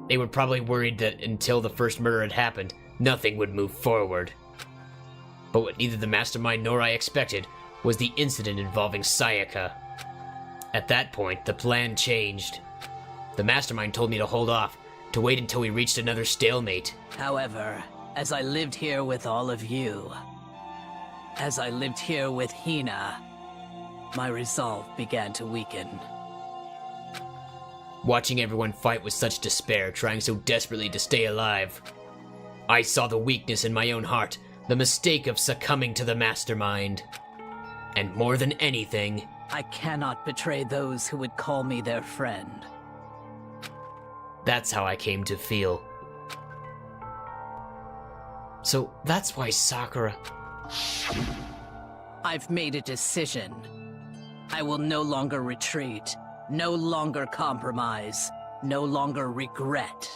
They were probably worried that until the first murder had happened, nothing would move forward. But what neither the mastermind nor I expected was the incident involving Sayaka. At that point, the plan changed. The mastermind told me to hold off, to wait until we reached another stalemate. However, as I lived here with all of you, as I lived here with Hina, my resolve began to weaken. Watching everyone fight with such despair, trying so desperately to stay alive, I saw the weakness in my own heart, the mistake of succumbing to the mastermind. And more than anything, I cannot betray those who would call me their friend. that's how I came to feel. So that's why Sakura... I've made a decision. I will no longer retreat, no longer compromise, no longer regret.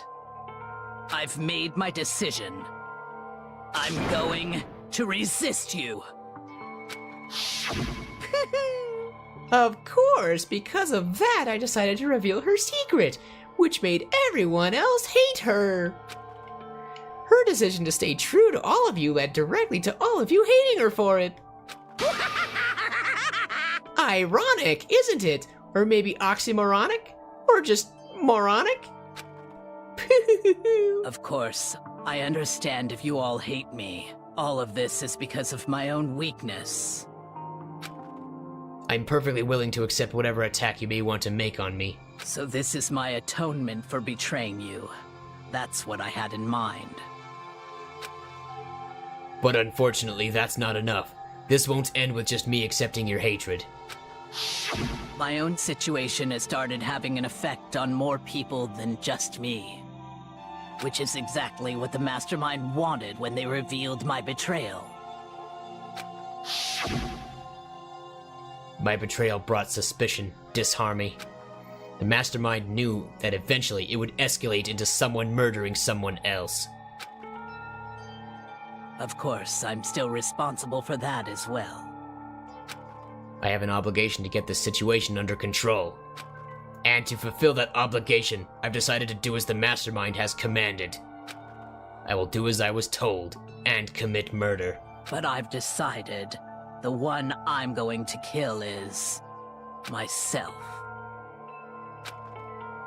I've made my decision. I'm going to resist you. Of course, because of that, I decided to reveal her secret, which made everyone else hate her. Her decision to stay true to all of you led directly to all of you hating her for it. Ironic, isn't it? Or maybe oxymoronic? Or just moronic? Of course, I understand if you all hate me. All of this is because of my own weakness. I'm perfectly willing to accept whatever attack you may want to make on me. So this is my atonement for betraying you. That's what I had in mind. But unfortunately, that's not enough. This won't end with just me accepting your hatred. My own situation has started having an effect on more people than just me. Which is exactly what the Mastermind wanted when they revealed my betrayal. My betrayal brought suspicion, disharmony. The Mastermind knew that eventually it would escalate into someone murdering someone else. Of course, I'm still responsible for that as well. I have an obligation to get this situation under control. And to fulfill that obligation, I've decided to do as the Mastermind has commanded. I will do as I was told, and commit murder. But I've decided the one I'm going to kill is... myself.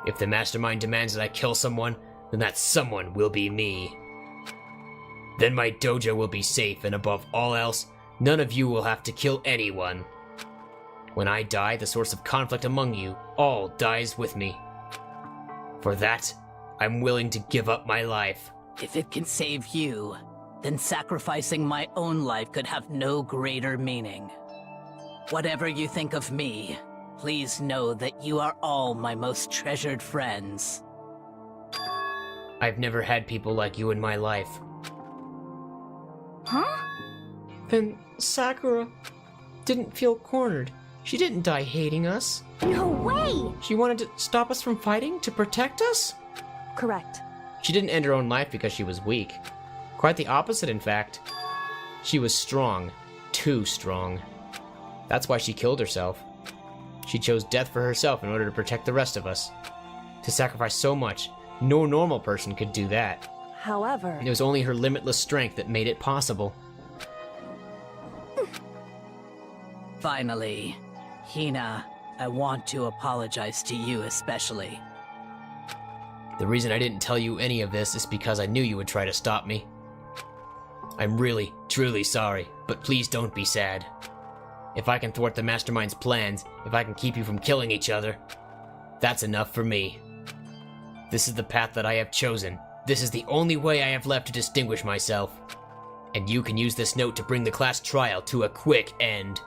If the Mastermind demands that I kill someone, then that someone will be me. Then my dojo will be safe, and above all else, none of you will have to kill anyone. When I die, the source of conflict among you all dies with me. For that, I'm willing to give up my life. If it can save you, then sacrificing my own life could have no greater meaning. Whatever you think of me, please know that you are all my most treasured friends. I've never had people like you in my life. Huh? Then Sakura didn't feel cornered. She didn't die hating us. No way! She wanted to stop us from fighting, to protect us? Correct. She didn't end her own life because she was weak. Quite the opposite, in fact. She was strong. Too strong. That's why she killed herself. She chose death for herself in order to protect the rest of us. To sacrifice so much, no normal person could do that. However, It was only her limitless strength that made it possible. Finally, Hina, I want to apologize to you especially. The reason I didn't tell you any of this is because I knew you would try to stop me. I'm really, truly sorry, but please don't be sad. If I can thwart the Mastermind's plans, if I can keep you from killing each other, that's enough for me. This is the path that I have chosen. This is the only way I have left to distinguish myself. And you can use this note to bring the class trial to a quick end.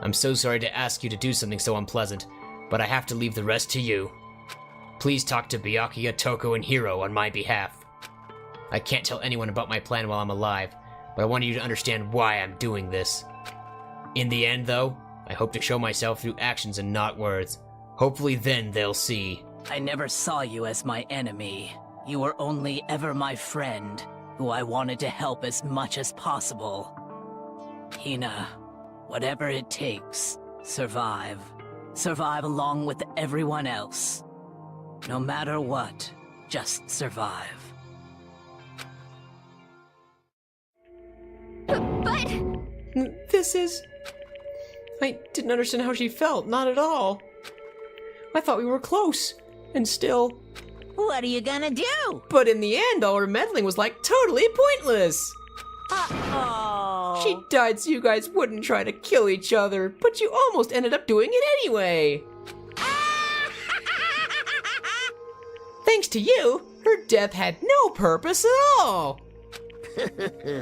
I'm so sorry to ask you to do something so unpleasant, but I have to leave the rest to you. Please talk to Byakuya, Toko, and Hiro on my behalf. I can't tell anyone about my plan while I'm alive, but I wanted you to understand why I'm doing this. In the end, though, I hope to show myself through actions and not words. Hopefully then they'll see. I never saw you as my enemy. You were only ever my friend, who I wanted to help as much as possible. Hina, whatever it takes, survive. Survive along with everyone else. No matter what, just survive. But... This is... I didn't understand how she felt, not at all. I thought we were close, and still... What are you gonna do? But in the end, all her meddling was like totally pointless. Uh-oh. She died so you guys wouldn't try to kill each other, but you almost ended up doing it anyway. Thanks to you, her death had no purpose at all.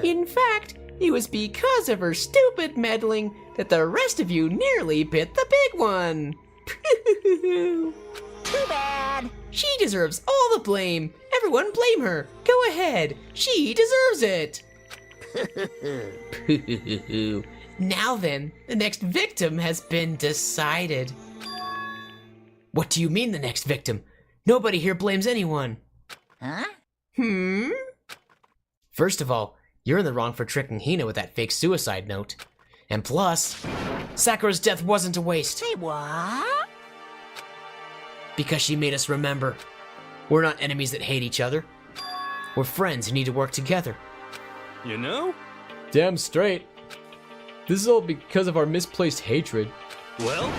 In fact, it was because of her stupid meddling that the rest of you nearly bit the big one. Too bad. She deserves all the blame. Ever Everyone blame her. Go ahead. She deserves it. Now then, the next victim has been decided. What do you mean the next victim? Nobody here blames anyone. Huh? First of all, you're in the wrong for tricking Hina with that fake suicide note. And plus, Sakura's death wasn't a waste. Say what? Because she made us remember. We're not enemies that hate each other. We're friends who need to work together. You know? Damn straight. This is all because of our misplaced hatred. Well,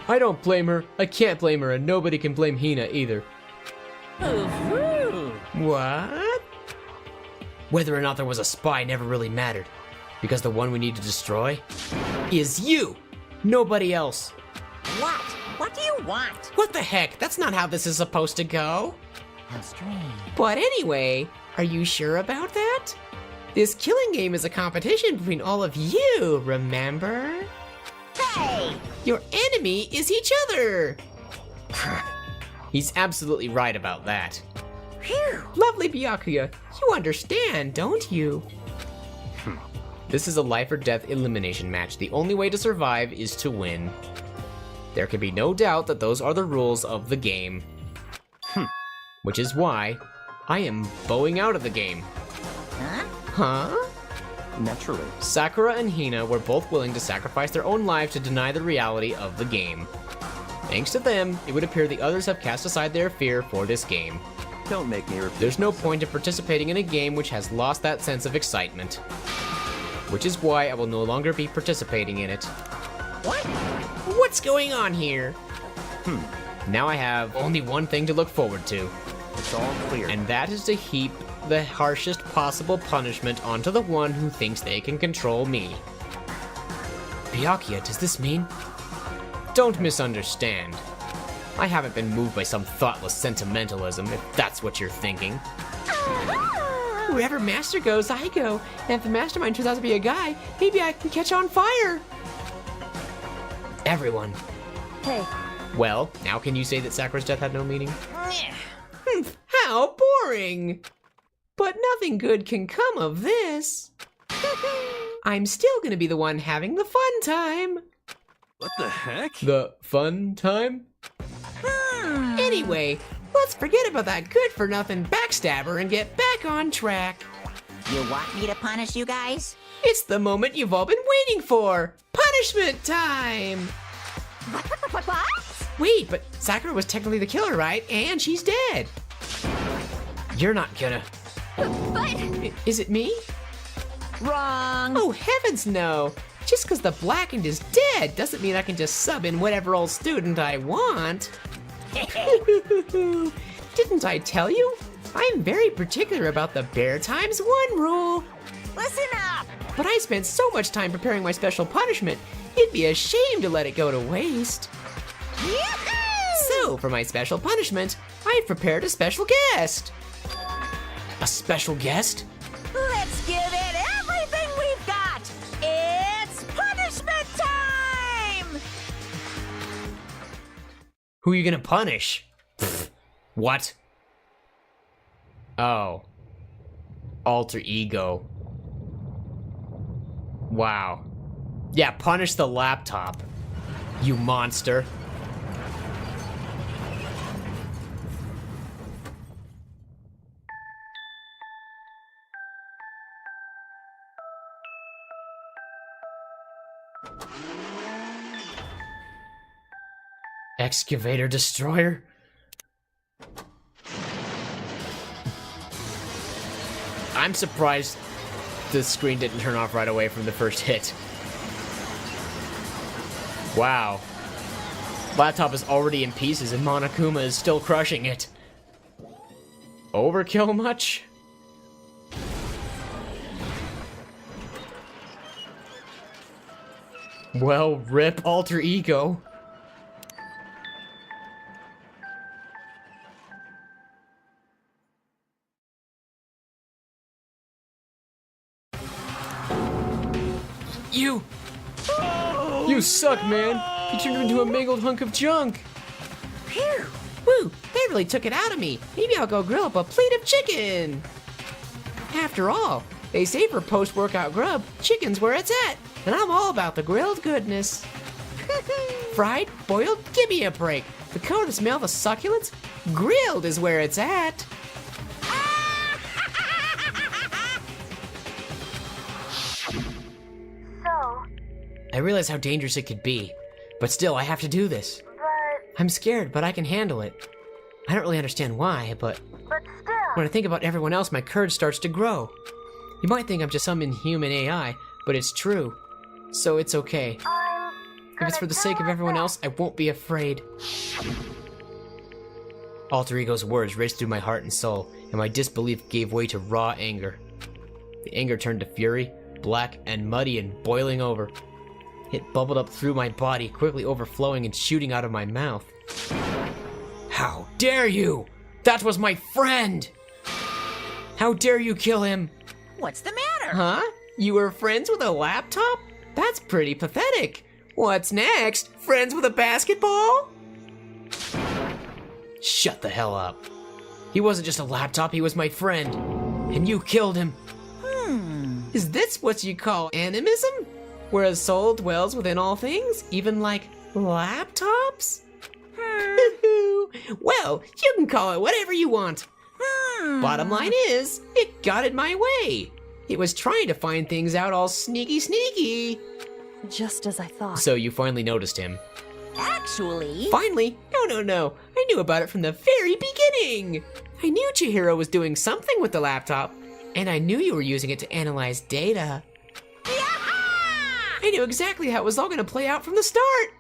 I don't blame her, I can't blame her, and nobody can blame Hina either. What? Whether or not there was a spy never really mattered, because the one we need to destroy is you, nobody else. What? What do you want? What the heck? That's not how this is supposed to go. How strange. But anyway, are you sure about that? This killing game is a competition between all of you, remember? Hey! Your enemy is each other! He's absolutely right about that. Phew! Lovely Byakuya, you understand, don't you? This is a life or death elimination match. The only way to survive is to win. There can be no doubt that those are the rules of the game. Which is why I am bowing out of the game. Huh? Huh? Naturally. Sakura and Hina were both willing to sacrifice their own lives to deny the reality of the game. Thanks to them, it would appear the others have cast aside their fear for this game. Don't make me repeat. There's no point in participating in a game which has lost that sense of excitement. Which is why I will no longer be participating in it. What? What's going on here? Now I have only one thing to look forward to, It's all clear. and that is to heap the harshest possible punishment onto the one who thinks they can control me. Byakuya, does this mean? Don't misunderstand. I haven't been moved by some thoughtless sentimentalism, if that's what you're thinking. Wherever Master goes, I go. And if the Mastermind turns out to be a guy, maybe I can catch on fire. Everyone. Hey, Well, now can you say that Sakura's death had no meaning? Nyeh. How boring! But nothing good can come of this. I'm still gonna be the one having the fun time. what the heck? The fun time? Anyway, let's forget about that good-for-nothing backstabber and get back on track. You want me to punish you guys? It's the moment you've all been waiting for! Punishment time! What? Wait, but Sakura was technically the killer, right? And she's dead. You're not gonna... But Is it me? Wrong. Oh, heavens no! Just because the blackened is dead doesn't mean I can just sub in whatever old student I want. Didn't I tell you? I'm very particular about the bare times one rule. Listen up. But I spent so much time preparing my special punishment, it'd be a shame to let it go to waste. Yoo-hoo! So, for my special punishment, I've prepared a special guest. A special guest? Let's give it everything we've got. It's punishment time. Who are you gonna punish? Pfft, what? Oh. Alter ego. Wow. Yeah, punish the laptop. You monster. Excavator destroyer? I'm surprised the screen didn't turn off right away from the first hit. Wow. Laptop is already in pieces and Monokuma is still crushing it. Overkill much? Well, rip alter ego. You suck, man. You turned into a mangled hunk of junk. Phew. Woo, they really took it out of me. Maybe I'll go grill up a plate of chicken. After all, they say for post-workout grub, chicken's where it's at. And I'm all about the grilled goodness. Fried, boiled, give me a break. The color, the smell, the succulence, grilled is where it's at. So, I realize how dangerous it could be, but still, I have to do this. I'm scared, but I can handle it. I don't really understand why, but still. when I think about everyone else, my courage starts to grow. You might think I'm just some inhuman AI, but it's true. So it's okay. If it's for the sake of everyone else, I won't be afraid. Alter Ego's words raced through my heart and soul, and my disbelief gave way to raw anger. The anger turned to fury, black and muddy and boiling over. It bubbled up through my body, quickly overflowing and shooting out of my mouth. How dare you! That was my friend! How dare you kill him? What's the matter? Huh? You were friends with a laptop? That's pretty pathetic. What's next? Friends with a basketball? Shut the hell up. He wasn't just a laptop, he was my friend. And you killed him. Is this what you call animism? Where a soul dwells within all things, even like laptops? Well, you can call it whatever you want. Bottom line is, it got in my way. It was trying to find things out all sneaky. Just as I thought. So you finally noticed him. Actually, Finally? No. I knew about it from the very beginning. I knew Chihiro was doing something with the laptop, and I knew you were using it to analyze data. I knew exactly how it was all gonna play out from the start.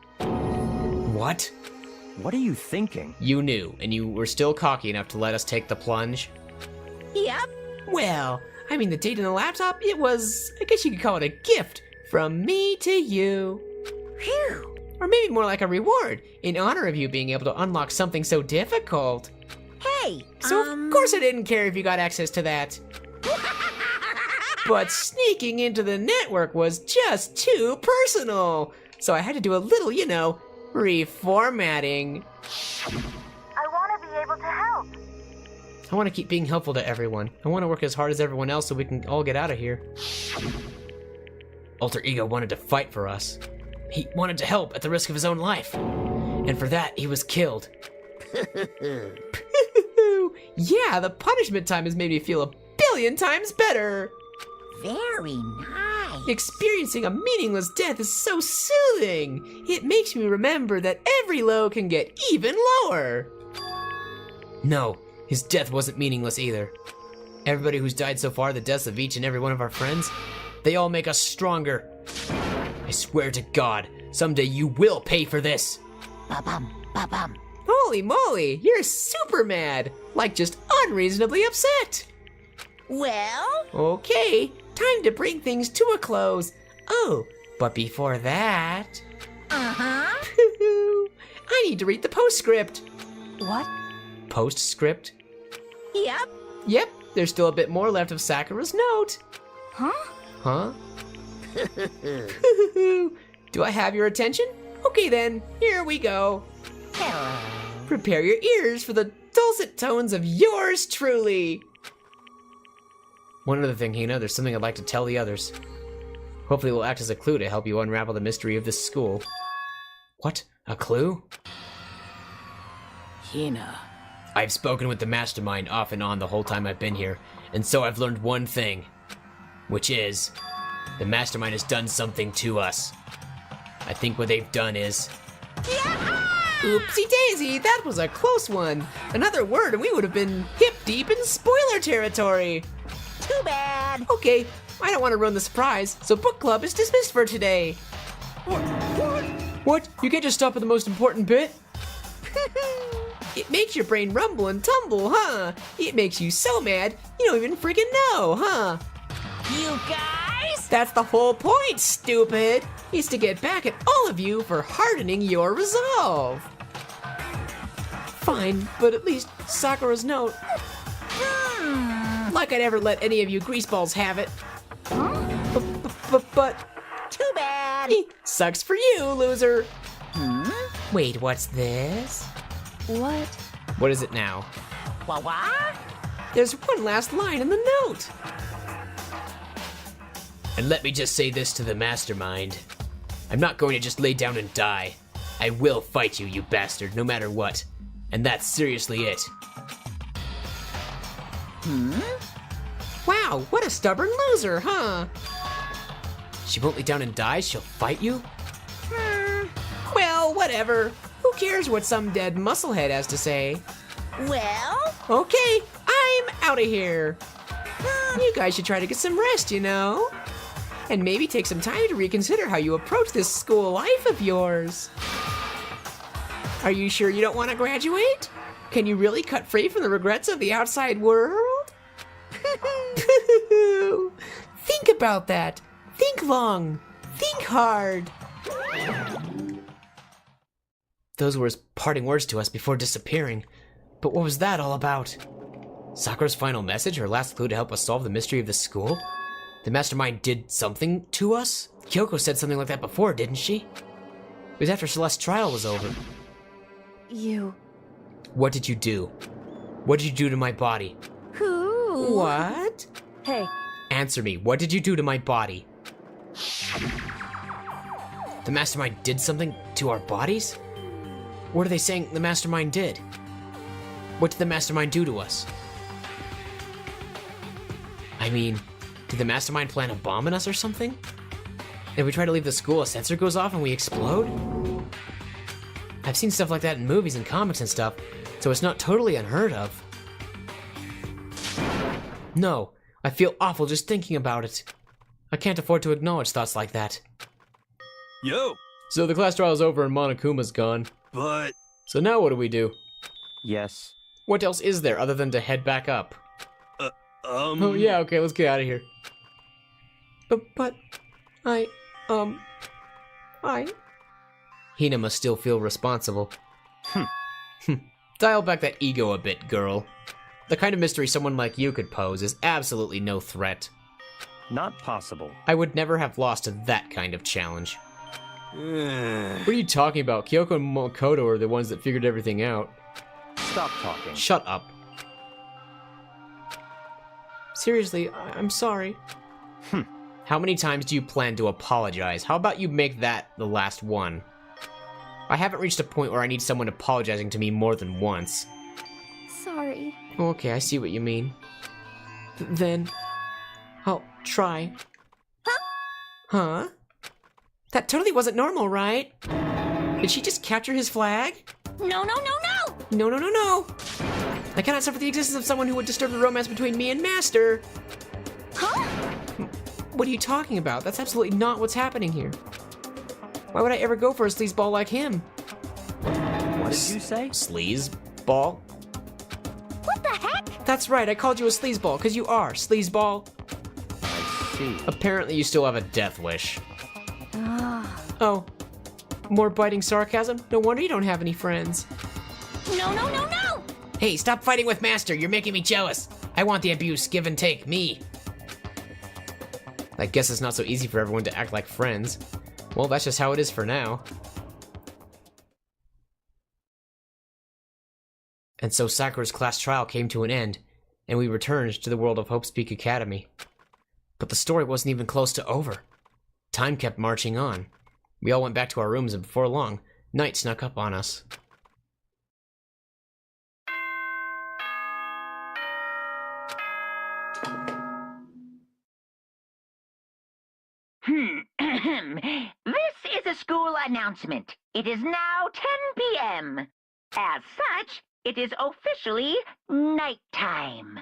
What? What are you thinking? You knew, and you were still cocky enough to let us take the plunge? yep. Well, I mean, the data in the laptop, it was, I guess you could call it a gift from me to you. Phew. Or maybe more like a reward, in honor of you being able to unlock something so difficult. Hey, So of course I didn't care if you got access to that. But sneaking into the network was just too personal. So I had to do a little, reformatting. I want to be able to help. I want to keep being helpful to everyone. I want to work as hard as everyone else so we can all get out of here. Alter Ego wanted to fight for us. He wanted to help at the risk of his own life. And for that, he was killed. Yeah, the punishment time has made me feel a billion times better. very nice. Experiencing a meaningless death is so soothing. It makes me remember that every low can get even lower. No, his death wasn't meaningless either. Everybody who's died so far, the deaths of each and every one of our friends, they all make us stronger. I swear to God, someday you will pay for this. Ba-bum, ba-bum. Holy moly, you're super mad. Like just unreasonably upset. Well, Okay, time to bring things to a close. Oh, but before that... uh-huh. I need to read the postscript. What? Postscript? Yep. Yep, there's still a bit more left of Sakura's note. Huh? Huh? Do I have your attention? Okay then, here we go. Hello. Prepare your ears for the dulcet tones of yours truly. One other thing, Hina, there's something I'd like to tell the others. Hopefully it will act as a clue to help you unravel the mystery of this school. What? A clue? Hina. I've spoken with the mastermind off and on the whole time I've been here, and so I've learned one thing, which is, the mastermind has done something to us. I think what they've done is... Oopsie daisy, that was a close one. Another word and we would have been hip deep in spoiler territory. Too bad. Okay, I don't want to ruin the surprise, so book club is dismissed for today. What? You can't just stop at the most important bit? It makes your brain rumble and tumble, huh? It makes you so mad, you don't even freaking know, huh? You guys? That's the whole point, stupid! Is to get back at all of you for hardening your resolve. Fine, but at least Sakura's note. Like I'd ever let any of you greaseballs have it. But Too bad. sucks for you, loser. Wait, what's this? What What is it now? What? There's one last line in the note. And let me just say this to the mastermind. I'm not going to just lay down and die. I will fight you, you bastard, no matter what. And that's seriously it. Wow, what a stubborn loser, huh? She won't lay down and die, she'll fight you? Well, whatever. Who cares what some dead musclehead has to say? Well, Okay, I'm out of here. You guys should try to get some rest, you know? And maybe take some time to reconsider how you approach this school life of yours. Are you sure you don't want to graduate? Can you really cut free from the regrets of the outside world? Think about that. Think long. Think hard. Those were his parting words to us before disappearing. But what was that all about? Sakura's final message, her last clue to help us solve the mystery of the school? The mastermind did something to us? Kyoko said something like that before, didn't she? It was after Celeste's trial was over. You. What did you do? What did you do to my body? who? What? Hey, Answer me, what did you do to my body? The mastermind did something to our bodies? What are they saying the mastermind did? What did the mastermind do to us? I mean, did the mastermind plant a bomb in us or something? If we try to leave the school, a sensor goes off and we explode? I've seen stuff like that in movies and comics and stuff, so it's not totally unheard of. No, I feel awful just thinking about it. I can't afford to acknowledge thoughts like that. Yo, So the class trial's over and Monokuma's gone. but So now what do we do? Yes. What else is there other than to head back up? Oh yeah, okay, let's get out of here. But, Hina must still feel responsible. Dial back that ego a bit, girl. The kind of mystery someone like you could pose is absolutely no threat. Not possible. I would never have lost to that kind of challenge. What are you talking about? Kyoko and Makoto are the ones that figured everything out. Stop talking. Shut up. Seriously, I'm sorry. How many times do you plan to apologize? How about you make that the last one? I haven't reached a point where I need someone apologizing to me more than once. sorry. Okay, I see what you mean. Then, I'll try. Huh? That totally wasn't normal, right? Did she just capture his flag? No, no, no, no! No, no, no, no! I cannot suffer the existence of someone who would disturb the romance between me and Master! Huh? What are you talking about? That's absolutely not what's happening here. Why would I ever go for a sleazeball like him? What did you say? Sleazeball? What the heck? That's right, I called you a sleazeball, because you are, sleazeball. I see. Apparently you still have a death wish. Ah. Oh, more biting sarcasm? No wonder you don't have any friends. No, no, no, no! Hey, stop fighting with Master, you're making me jealous. I want the abuse, give and take, me. I guess it's not so easy for everyone to act like friends. Well, that's just how it is for now. And so Sakura's class trial came to an end, and we returned to the world of Hope's Peak Academy. But the story wasn't even close to over. Time kept marching on. We all went back to our rooms, and before long, night snuck up on us. This is a school announcement. It is now 10 p.m. As such, it is officially nighttime.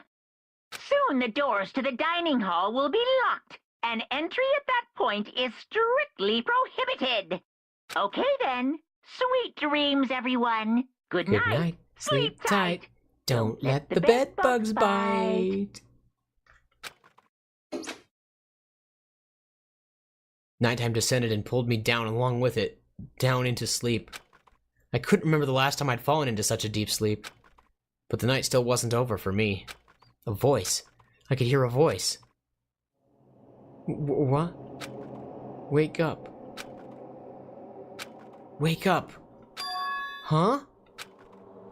Soon the doors to the dining hall will be locked, and entry at that point is strictly prohibited. Okay then, sweet dreams, everyone. Good night. Good night, sleep tight. Don't let the bed bugs bite. Nighttime descended and pulled me down along with it, down into sleep. I couldn't remember the last time I'd fallen into such a deep sleep. But the night still wasn't over for me. A voice. I could hear a voice. What? Wake up. Wake up. Huh?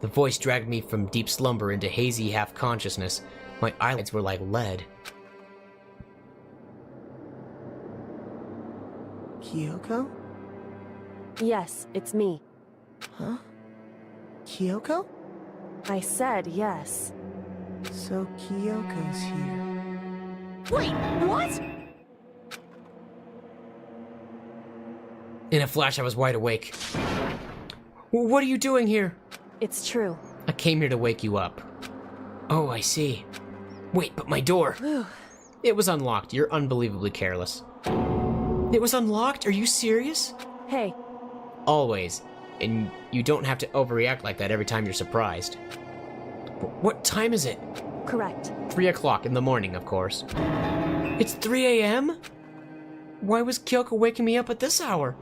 The voice dragged me from deep slumber into hazy half-consciousness. My eyelids were like lead. Kyoko? Yes, it's me. Huh? Kyoko? I said yes. So Kyoko's here. Wait, what? In a flash, I was wide awake. What are you doing here? It's true. I came here to wake you up. Oh, I see. Wait, but my door. It was unlocked. You're unbelievably careless. It was unlocked? Are you serious? Hey, Always. And you don't have to overreact like that every time you're surprised. What time is it? correct. 3 o'clock in the morning, of course. It's 3 a.m.? Why was Kyoko waking me up at this hour?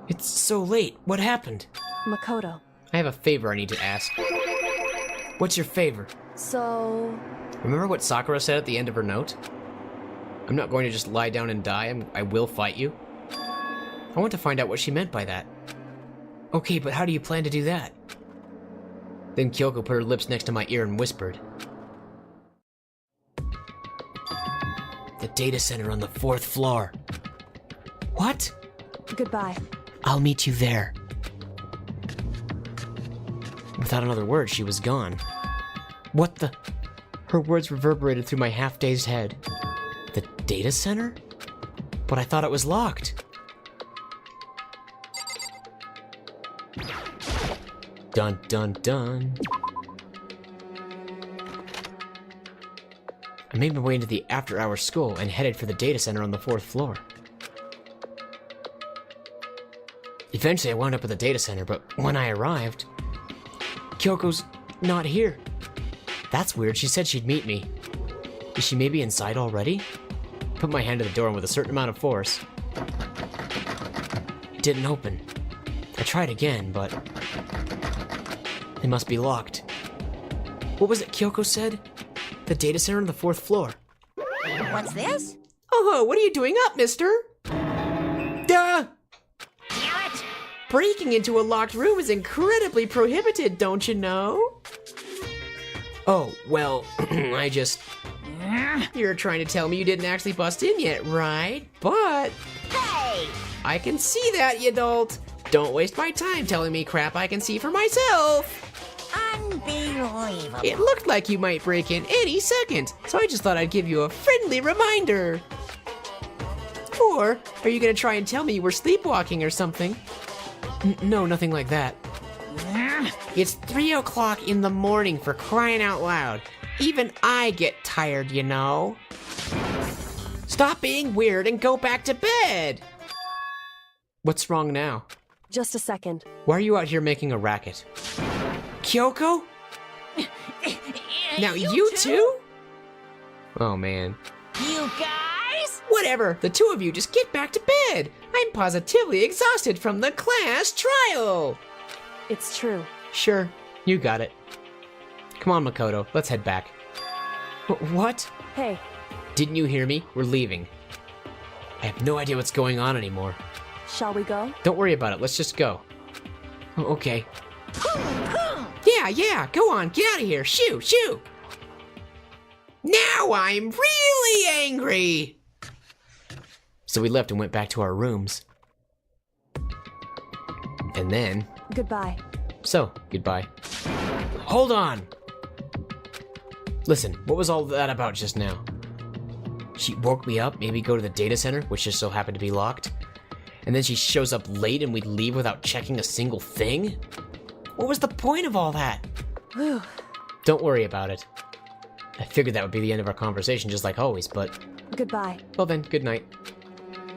It's so late. What happened? Makoto. I have a favor I need to ask. What's your favor? So... Remember what Sakura said at the end of her note? I'm not going to just lie down and die. I will fight you. I want to find out what she meant by that. Okay, but how do you plan to do that? Then Kyoko put her lips next to my ear and whispered. The data center on the 4th floor. What? Goodbye. I'll meet you there. Without another word, she was gone. What the? Her words reverberated through my half-dazed head. The data center? But I thought it was locked. Dun dun dun. I made my way into the after-hours school and headed for the data center on the 4th floor. Eventually, I wound up at the data center, but when I arrived, Kyoko's not here. That's weird. She said she'd meet me. Is she maybe inside already? Put my hand to the door and with a certain amount of force. It didn't open. I tried again, but it must be locked. What was it Kyoko said? The data center on the 4th floor. What's this? Oh, what are you doing up, mister? Duh! Damn it! Breaking into a locked room is incredibly prohibited, don't you know? Oh, well, I just... You're trying to tell me you didn't actually bust in yet, right? But... Hey! I can see that, you dolt. Don't waste my time telling me crap I can see for myself. Unbelievable. It looked like you might break in any second, so I just thought I'd give you a friendly reminder. Or, are you gonna try and tell me you were sleepwalking or something? No, nothing like that. It's 3 o'clock in the morning, for crying out loud. Even I get tired, you know. Stop being weird and go back to bed. What's wrong now? Just a second. Why are you out here making a racket? Kyoko? Now you too? Oh man. You guys? Whatever, the two of you just get back to bed. I'm positively exhausted from the class trial. It's true. Sure, you got it. Come on, Makoto, let's head back. What? Hey, Didn't you hear me? We're leaving. I have no idea what's going on anymore. shall we go? Don't worry about it, let's just go. Oh, okay. Yeah, go on, get out of here. Shoo! Now I'm really angry! So we left and went back to our rooms. And then... Goodbye. So, goodbye. Hold on! Listen, what was all that about just now? She woke me up, made me go to the data center, which just so happened to be locked. And then she shows up late and we'd leave without checking a single thing? What was the point of all that? Whew. Don't worry about it. I figured that would be the end of our conversation, just like always, but... Goodbye. Well then, good night.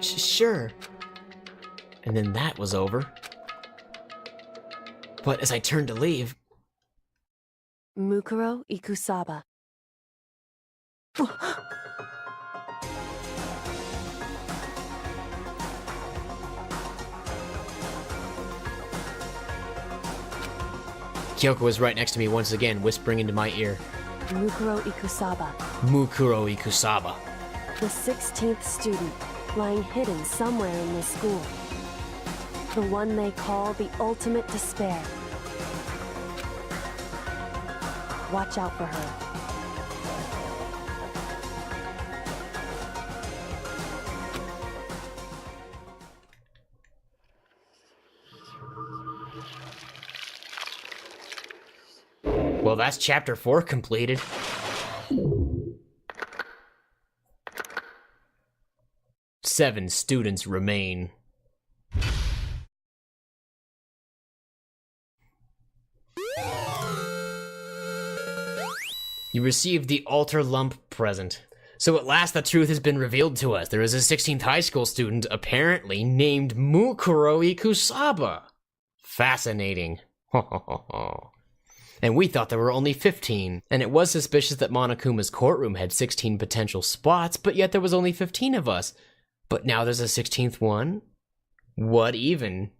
Sure. And then that was over. But as I turned to leave... Mukuro Ikusaba. Kyoko was right next to me once again, whispering into my ear. Mukuro Ikusaba. Mukuro Ikusaba. The 16th student, lying hidden somewhere in this school. The one they call the ultimate despair. Watch out for her. Well, that's chapter 4 completed. Seven students remain. You received the altar lump present. So at last the truth has been revealed to us. There is a 16th high school student apparently named Mukuro Ikusaba. Fascinating. And we thought there were only 15. And it was suspicious that Monokuma's courtroom had 16 potential spots, but yet there was only 15 of us. But now there's a 16th one? What even?